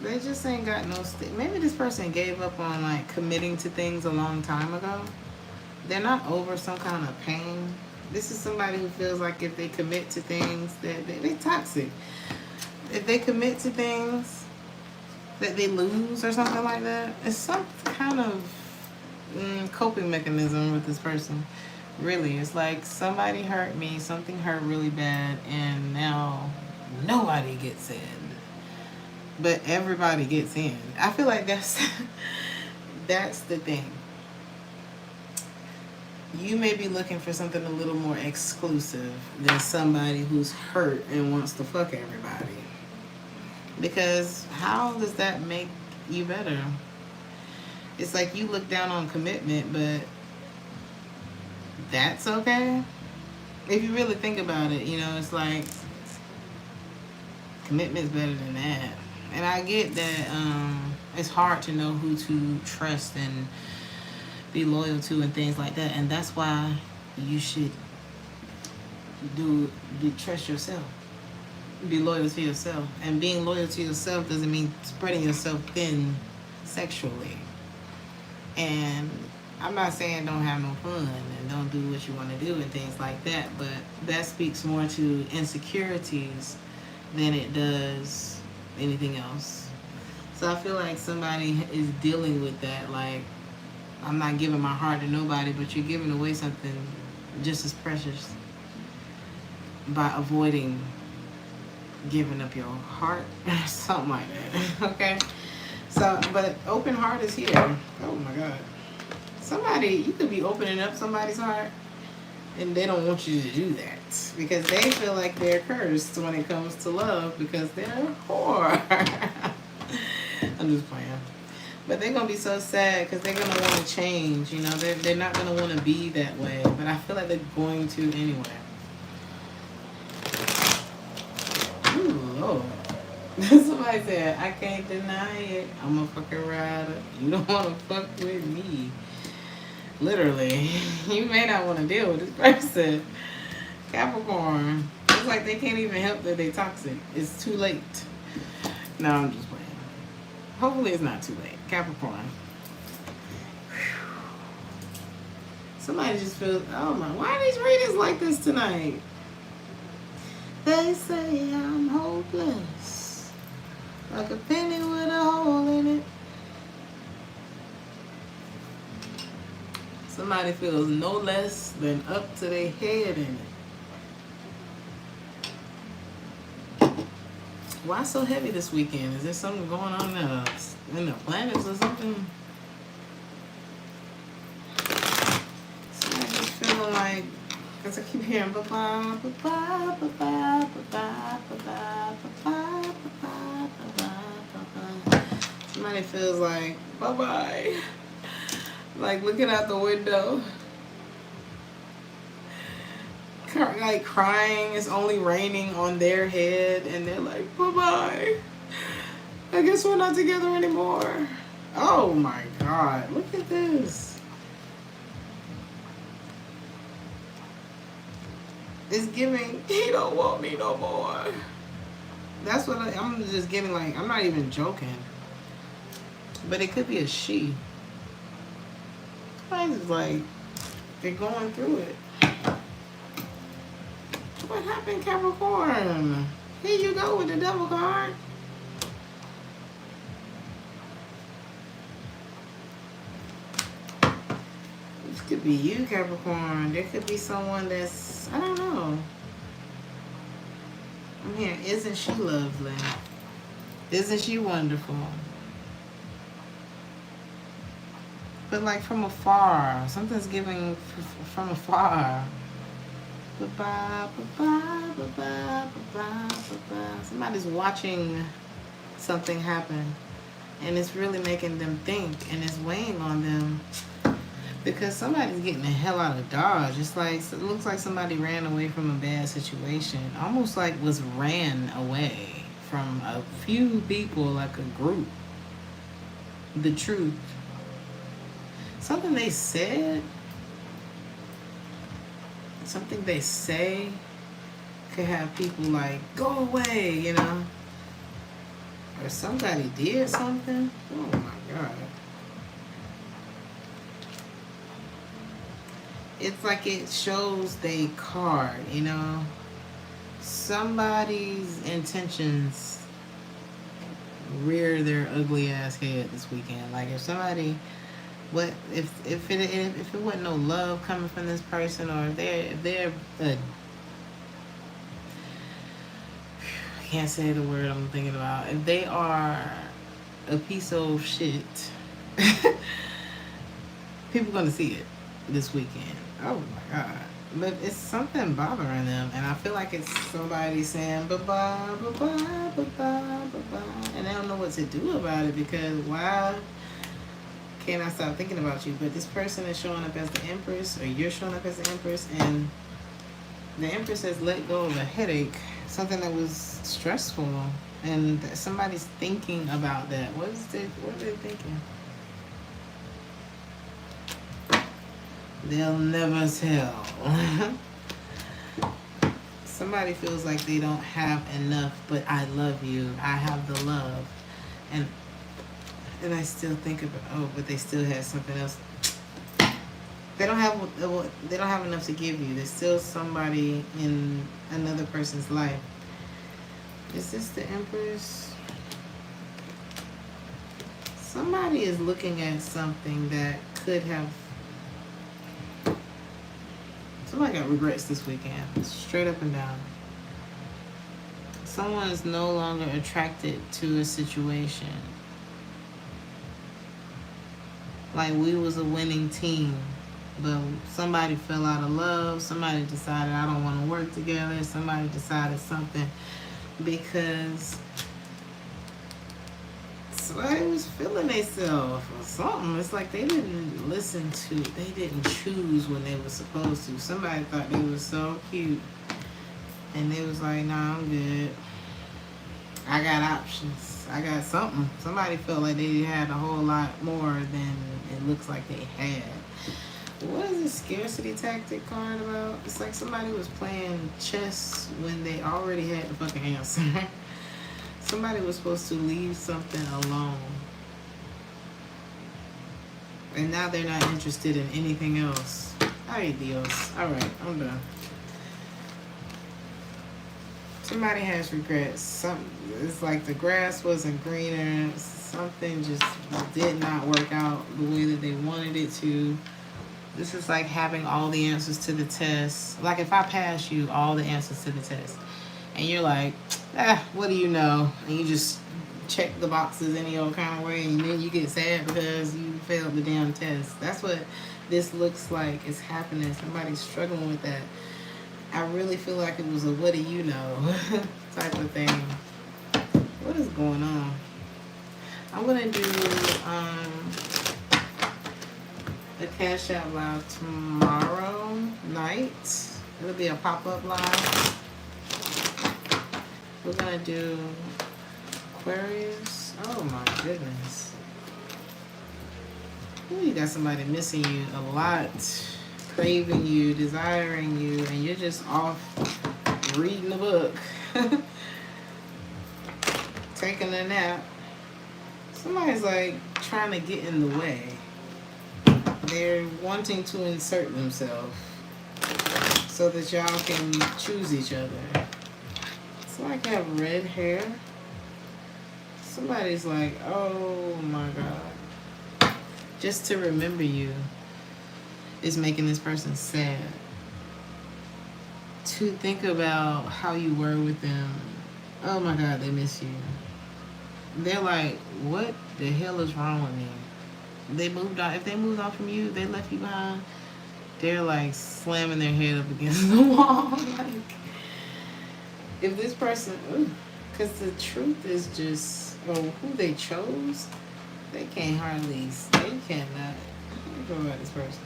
They just ain't got no maybe this person gave up on like committing to things a long time ago. They're not over some kind of pain. This is somebody who feels like if they commit to things, that they're toxic. If they commit to things that they lose or something like that, it's some kind of coping mechanism with this person. Really, it's like somebody hurt me, something hurt really bad, and now nobody gets in. But everybody gets in. I feel like that's the thing. you may be looking for something a little more exclusive than somebody who's hurt and wants to fuck everybody. Because how does that make you better? It's like you look down on commitment, but that's okay? If you really think about it, you know, it's like commitment's better than that. And I get that it's hard to know who to trust and be loyal to and things like that. And that's why you should trust yourself. Be loyal to yourself. And being loyal to yourself doesn't mean spreading yourself thin sexually. And I'm not saying don't have no fun and don't do what you want to do and things like that, but that speaks more to insecurities than it does anything else. So I feel like somebody is dealing with that, like, I'm not giving my heart to nobody, but you're giving away something just as precious by avoiding giving up your heart, something like that. Okay? So, but open heart is here. Oh my God. Somebody, you could be opening up somebody's heart and they don't want you to do that because they feel like they're cursed when it comes to love because they're a whore. I'm just playing. But they're going to be so sad because they're going to want to change. You know, they're not going to want to be that way. But I feel like they're going to anyway. Ooh, Lord. Somebody said, I can't deny it. I'm a fucking rider. You don't want to fuck with me. Literally. You may not want to deal with this person. Capricorn. It's like they can't even help that they're toxic. It's too late. No, I'm just playing. Hopefully it's not too late. Capricorn. Somebody just feels, oh my, why are these readings like this tonight? They say I'm hopeless, like a penny with a hole in it. Somebody feels no less than up to their head in it. Why so heavy this weekend? Is there something going on in the planets or something? Somebody's feeling like, because I keep hearing ba-ba, ba-ba, ba-ba, ba-ba, ba-ba, ba-ba, ba-ba, ba-ba. Somebody feels like, bye-bye. Like looking out the window. Like crying, it's only raining on their head and they're like, bye-bye. I guess we're not together anymore. Oh my God, look at this. It's giving, he don't want me no more. That's what I'm just giving, like, I'm not even joking. But it could be a she. It's like, they're going through it. What happened, Capricorn? Here you go with the devil card. This could be you, Capricorn. There could be someone that's, I don't know. I'm hearing, isn't she lovely? Isn't she wonderful? But like from afar. Something's giving from afar. Ba-ba, ba-ba, ba-ba, ba-ba, ba-ba. Somebody's watching something happen. And it's really making them think. And it's weighing on them. Because somebody's getting the hell out of Dodge. It's like, it looks like somebody ran away from a bad situation. Almost like was ran away from a few people, like a group. The truth. Something they said. Something they say could have people like, go away, you know. Or somebody did something. Oh my God. It's like it shows they card, you know. Somebody's intentions rear their ugly ass head this weekend. Like if somebody, what if it wasn't no love coming from this person, or if they're I can't say the word I'm thinking about. If they are a piece of shit, people gonna see it. this weekend. Oh my God. But it's something bothering them, and I feel like it's somebody saying bye-bye, bye-bye, bye-bye, bye-bye, and they don't know what to do about it, because why can't I stop thinking about you? But this person is showing up as the Empress, or you're showing up as the Empress, and the Empress has let go of a headache, something that was stressful, and somebody's thinking about that. What are they thinking? They'll never tell. Somebody feels like they don't have enough, but I love you. I have the love. And I still think about, but they still have something else. They don't have enough to give you. There's still somebody in another person's life. Is this the Empress? Somebody is looking at something that could have. Somebody got regrets this weekend, straight up and down. Someone is no longer attracted to a situation. Like we was a winning team, but somebody fell out of love. Somebody decided I don't want to work together. Somebody decided something because somebody was feeling themselves or something. It's like they didn't they didn't choose when they were supposed to. Somebody thought they was so cute, and they was like, nah, I'm good. I got options. I got something. Somebody felt like they had a whole lot more than it looks like they had. What is this scarcity tactic card about? It's like somebody was playing chess when they already had the fucking answer. Somebody was supposed to leave something alone. And now they're not interested in anything else. Ay Dios. Alright, I'm done. Somebody has regrets. It's like the grass wasn't greener. Something just did not work out the way that they wanted it to. This is like having all the answers to the test. Like if I pass you all the answers to the test, and you're like, what do you know? And you just check the boxes any old kind of way, and then you get sad because you failed the damn test. That's what this looks like is happening. Somebody's struggling with that. I really feel like it was a what do you know type of thing. What is going on? I'm going to do a Cash Out Live tomorrow night. It'll be a pop-up live. We're going to do Aquarius. Oh my goodness. Ooh, you got somebody missing you a lot, craving you, desiring you, and you're just off reading a book, taking a nap. Somebody's like trying to get in the way. They're wanting to insert themselves so that y'all can choose each other. It's like I have red hair. Somebody's like, oh my God. Just to remember you is making this person sad. To think about how you were with them. Oh my God, they miss you. They're like, what the hell is wrong with me? They moved on. If they moved on from you, they left you behind. They're like slamming their head up against the wall. Like, if this person, because the truth is just, who they chose, they cannot. Let me go about this person.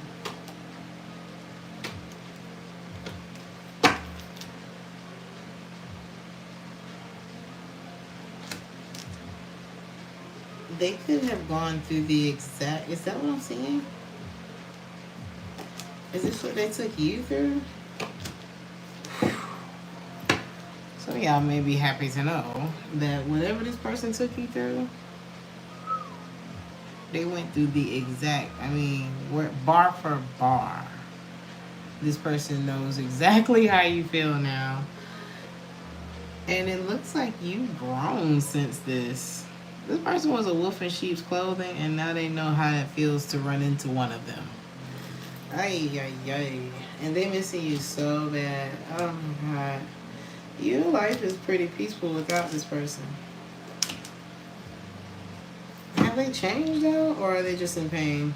They could have gone through the exact, is that what I'm seeing? Is this what they took you through? Some of y'all may be happy to know that whatever this person took you through, they went through the exact, bar for bar. This person knows exactly how you feel now. And it looks like you've grown since this. This person was a wolf in sheep's clothing, and now they know how it feels to run into one of them. Ay, ay, ay. And they missing you so bad. Oh my God. Your life is pretty peaceful without this person. Have they changed though, or are they just in pain?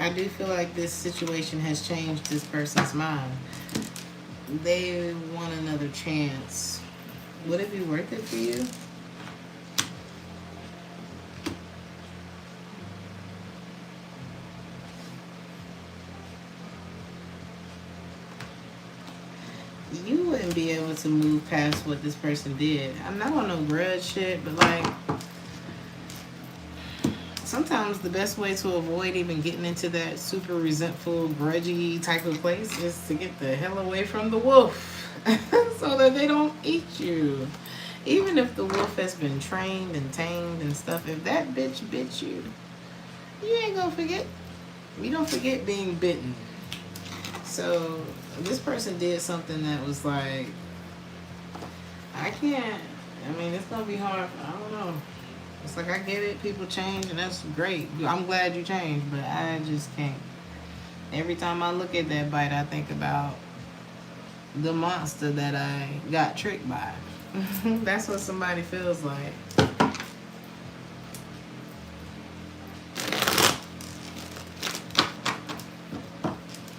I do feel like this situation has changed this person's mind. They want another chance. Would it be worth it for you? You wouldn't be able to move past what this person did. I'm not on no grudge shit, but like, sometimes the best way to avoid even getting into that super resentful, grudgy type of place is to get the hell away from the wolf so that they don't eat you. Even if the wolf has been trained and tamed and stuff, if that bitch bit you, you ain't gonna forget. You don't forget being bitten. So this person did something that was like, I can't, I mean, it's gonna be hard. I don't know. It's like, I get it, people change, and that's great. I'm glad you changed, but I just can't. Every time I look at that bite, I think about the monster that I got tricked by. That's what somebody feels like.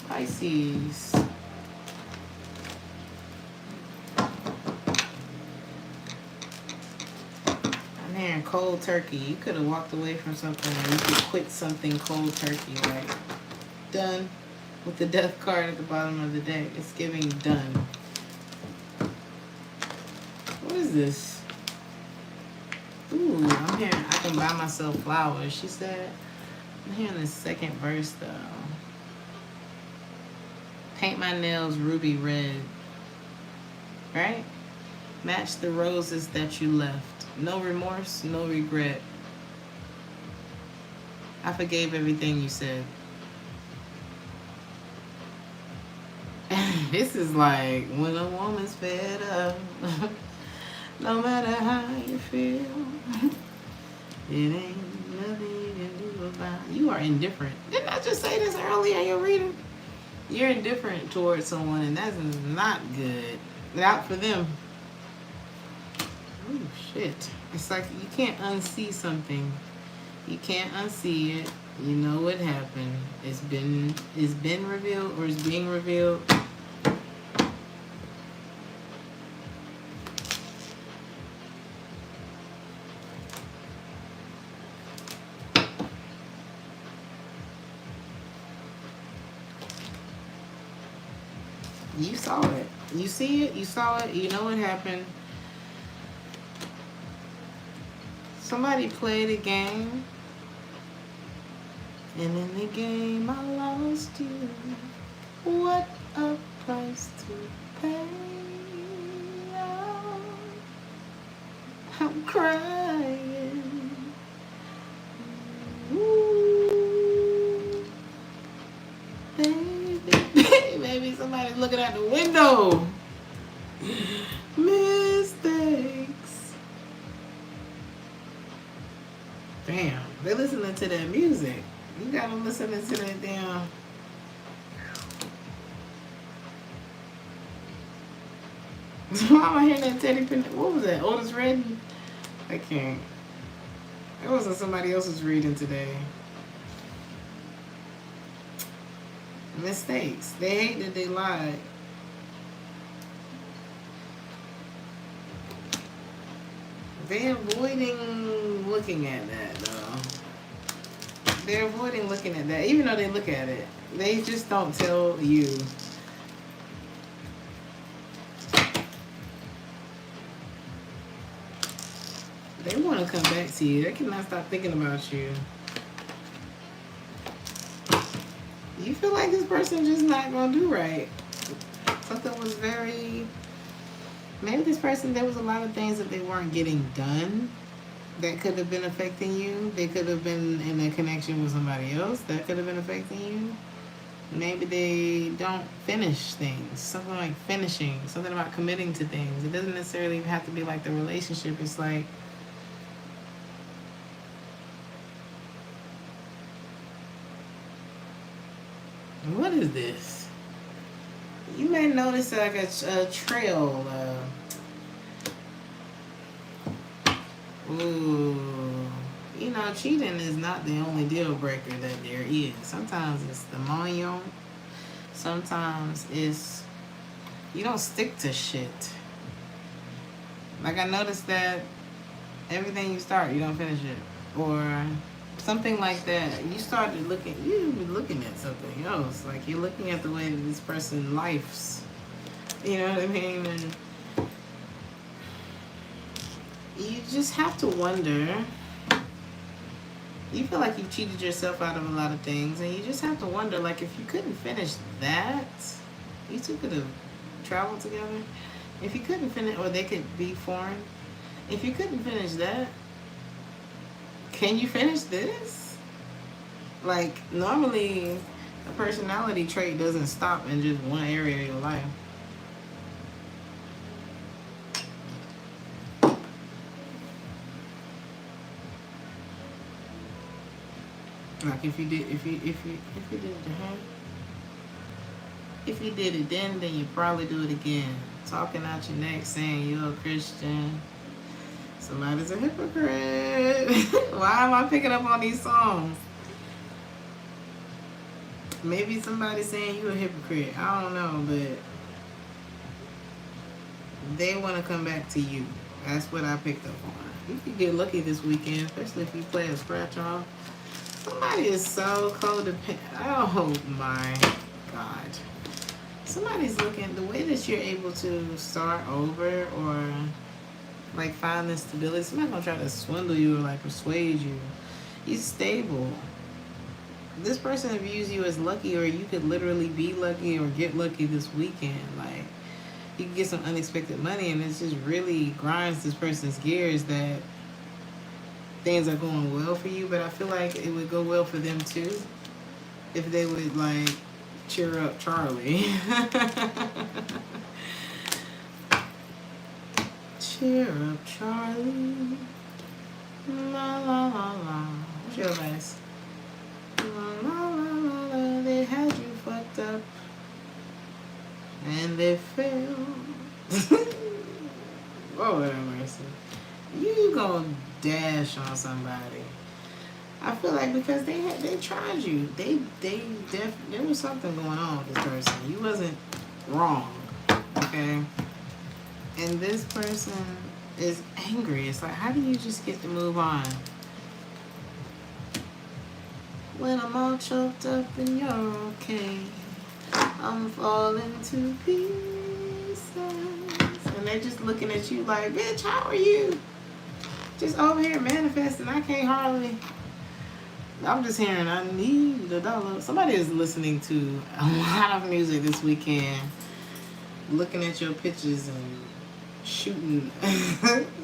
Pisces. I'm hearing cold turkey. You could have walked away from something, or you could quit something cold turkey. Like, done. With the death card at the bottom of the deck. It's giving done. What is this? Ooh, I'm hearing I can buy myself flowers. She said. I'm hearing the second verse though. Paint my nails ruby red. Right? Match the roses that you left. No remorse, no regret. I forgave everything you said. This is like when a woman's fed up. No matter how you feel, it ain't nothing you can do about it. You are indifferent. Didn't I just say this earlier in your reading? You're indifferent towards someone, and that's not good. Not for them. Oh shit. It's like you can't unsee something. You can't unsee it. You know what happened. It's been revealed, or it's being revealed. You saw it. You see it. You saw it. You know what happened. Somebody played a game. And in the game I lost you. What a price to pay. Oh, I'm crying. Ooh, baby, baby, somebody's looking out the window. Mistakes. Damn, they're listening to that music. You got them listening to that damn. Why am I hearing that Teddy Pen? What was that? Otis Redding? I can't. It wasn't somebody else's reading today. Mistakes. They hate that they lied. They're avoiding looking at that, though. They're avoiding looking at that, even though they look at it. They just don't tell you. They want to come back to you. They cannot stop thinking about you. You feel like this person just not going to do right. Something was very... Maybe this person, there was a lot of things that they weren't getting done that could have been affecting you. They could have been in a connection with somebody else that could have been affecting you. Maybe they don't finish things. Something like finishing. Something about committing to things. It doesn't necessarily have to be like the relationship. It's like... What is this? You may notice like a trail. Ooh, you know, cheating is not the only deal breaker that there is. Sometimes it's the moño. Sometimes it's you don't stick to shit. Like, I noticed that everything you start, you don't finish it. Or something like that. You been looking at something else. Like, you're looking at the way that this person lifes. You know what I mean? And you just have to wonder. You feel like you've cheated yourself out of a lot of things, and you just have to wonder, like, if you couldn't finish that, you two could have traveled together. If you couldn't finish, or they could be foreign. If you couldn't finish that, can you finish this? Like, normally, a personality trait doesn't stop in just one area of your life. Like, if you did it then you probably do it again. Talking out your neck, saying you're a Christian. Somebody's a hypocrite. Why am I picking up on these songs? Maybe somebody's saying you're a hypocrite. I don't know, but they want to come back to you. That's what I picked up on. You could get lucky this weekend, especially if you play a scratch off. Somebody is so codependent. Oh my God. Somebody's looking, the way that you're able to start over or like find this stability, somebody's gonna try to swindle you or like persuade you. You're stable. This person views you as lucky, or you could literally be lucky or get lucky this weekend. Like, you can get some unexpected money, and it just really grinds this person's gears that things are going well for you. But I feel like it would go well for them too if they would like cheer up Charlie. Cheer up Charlie. La la la la. What's your advice? La la la la la. They had you fucked up and they failed. Oh, have mercy. You gonna dash on somebody. I feel like because they tried you. There was something going on with this person. You wasn't wrong. Okay? And this person is angry. It's like, how do you just get to move on? When I'm all choked up and you're okay, I'm falling to pieces. And they're just looking at you like, bitch, how are you? Just over here manifesting. I can't hardly. I'm just hearing, I need $1. Somebody is listening to a lot of music this weekend, looking at your pictures and shooting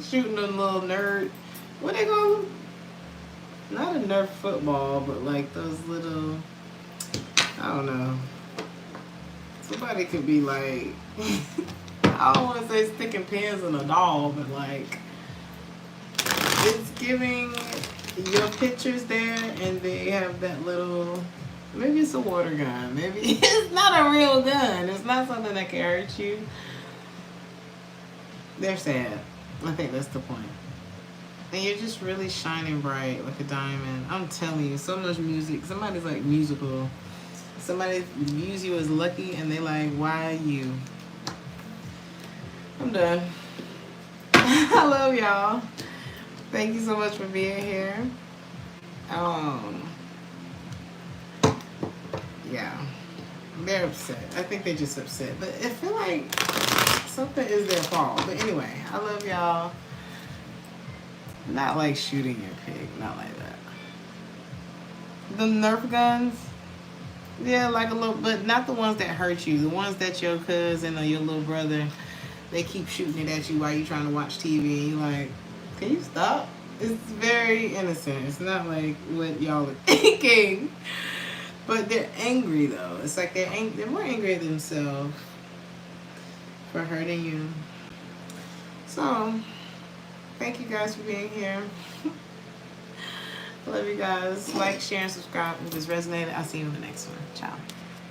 shooting a little nerd. What they call them? Not a Nerf football, but like those little, I don't know. Somebody could be like, I don't want to say sticking pins in a doll, but like, it's giving your pictures there, and they have that little, maybe it's a water gun, maybe it's not a real gun, it's not something that can hurt you. They're sad. I think that's the point. And you're just really shining bright like a diamond. I'm telling you, so much music. Somebody's like musical. Somebody views you as lucky, and they like, why you? I'm done. I love y'all. Thank you so much for being here. Yeah. They're upset. I think they're just upset. But I feel like something is their fault. But anyway, I love y'all. Not like shooting your pig. Not like that. The Nerf guns. Yeah, like a little, but not the ones that hurt you. The ones that your cousin or your little brother, they keep shooting it at you while you're trying to watch TV. And you're like, can you stop? It's very innocent. It's not like what y'all are thinking. But they're angry though. It's like they're more angry at themselves for hurting you. So, thank you guys for being here. I love you guys. Like, share, and subscribe if this resonated. I'll see you in the next one. Ciao.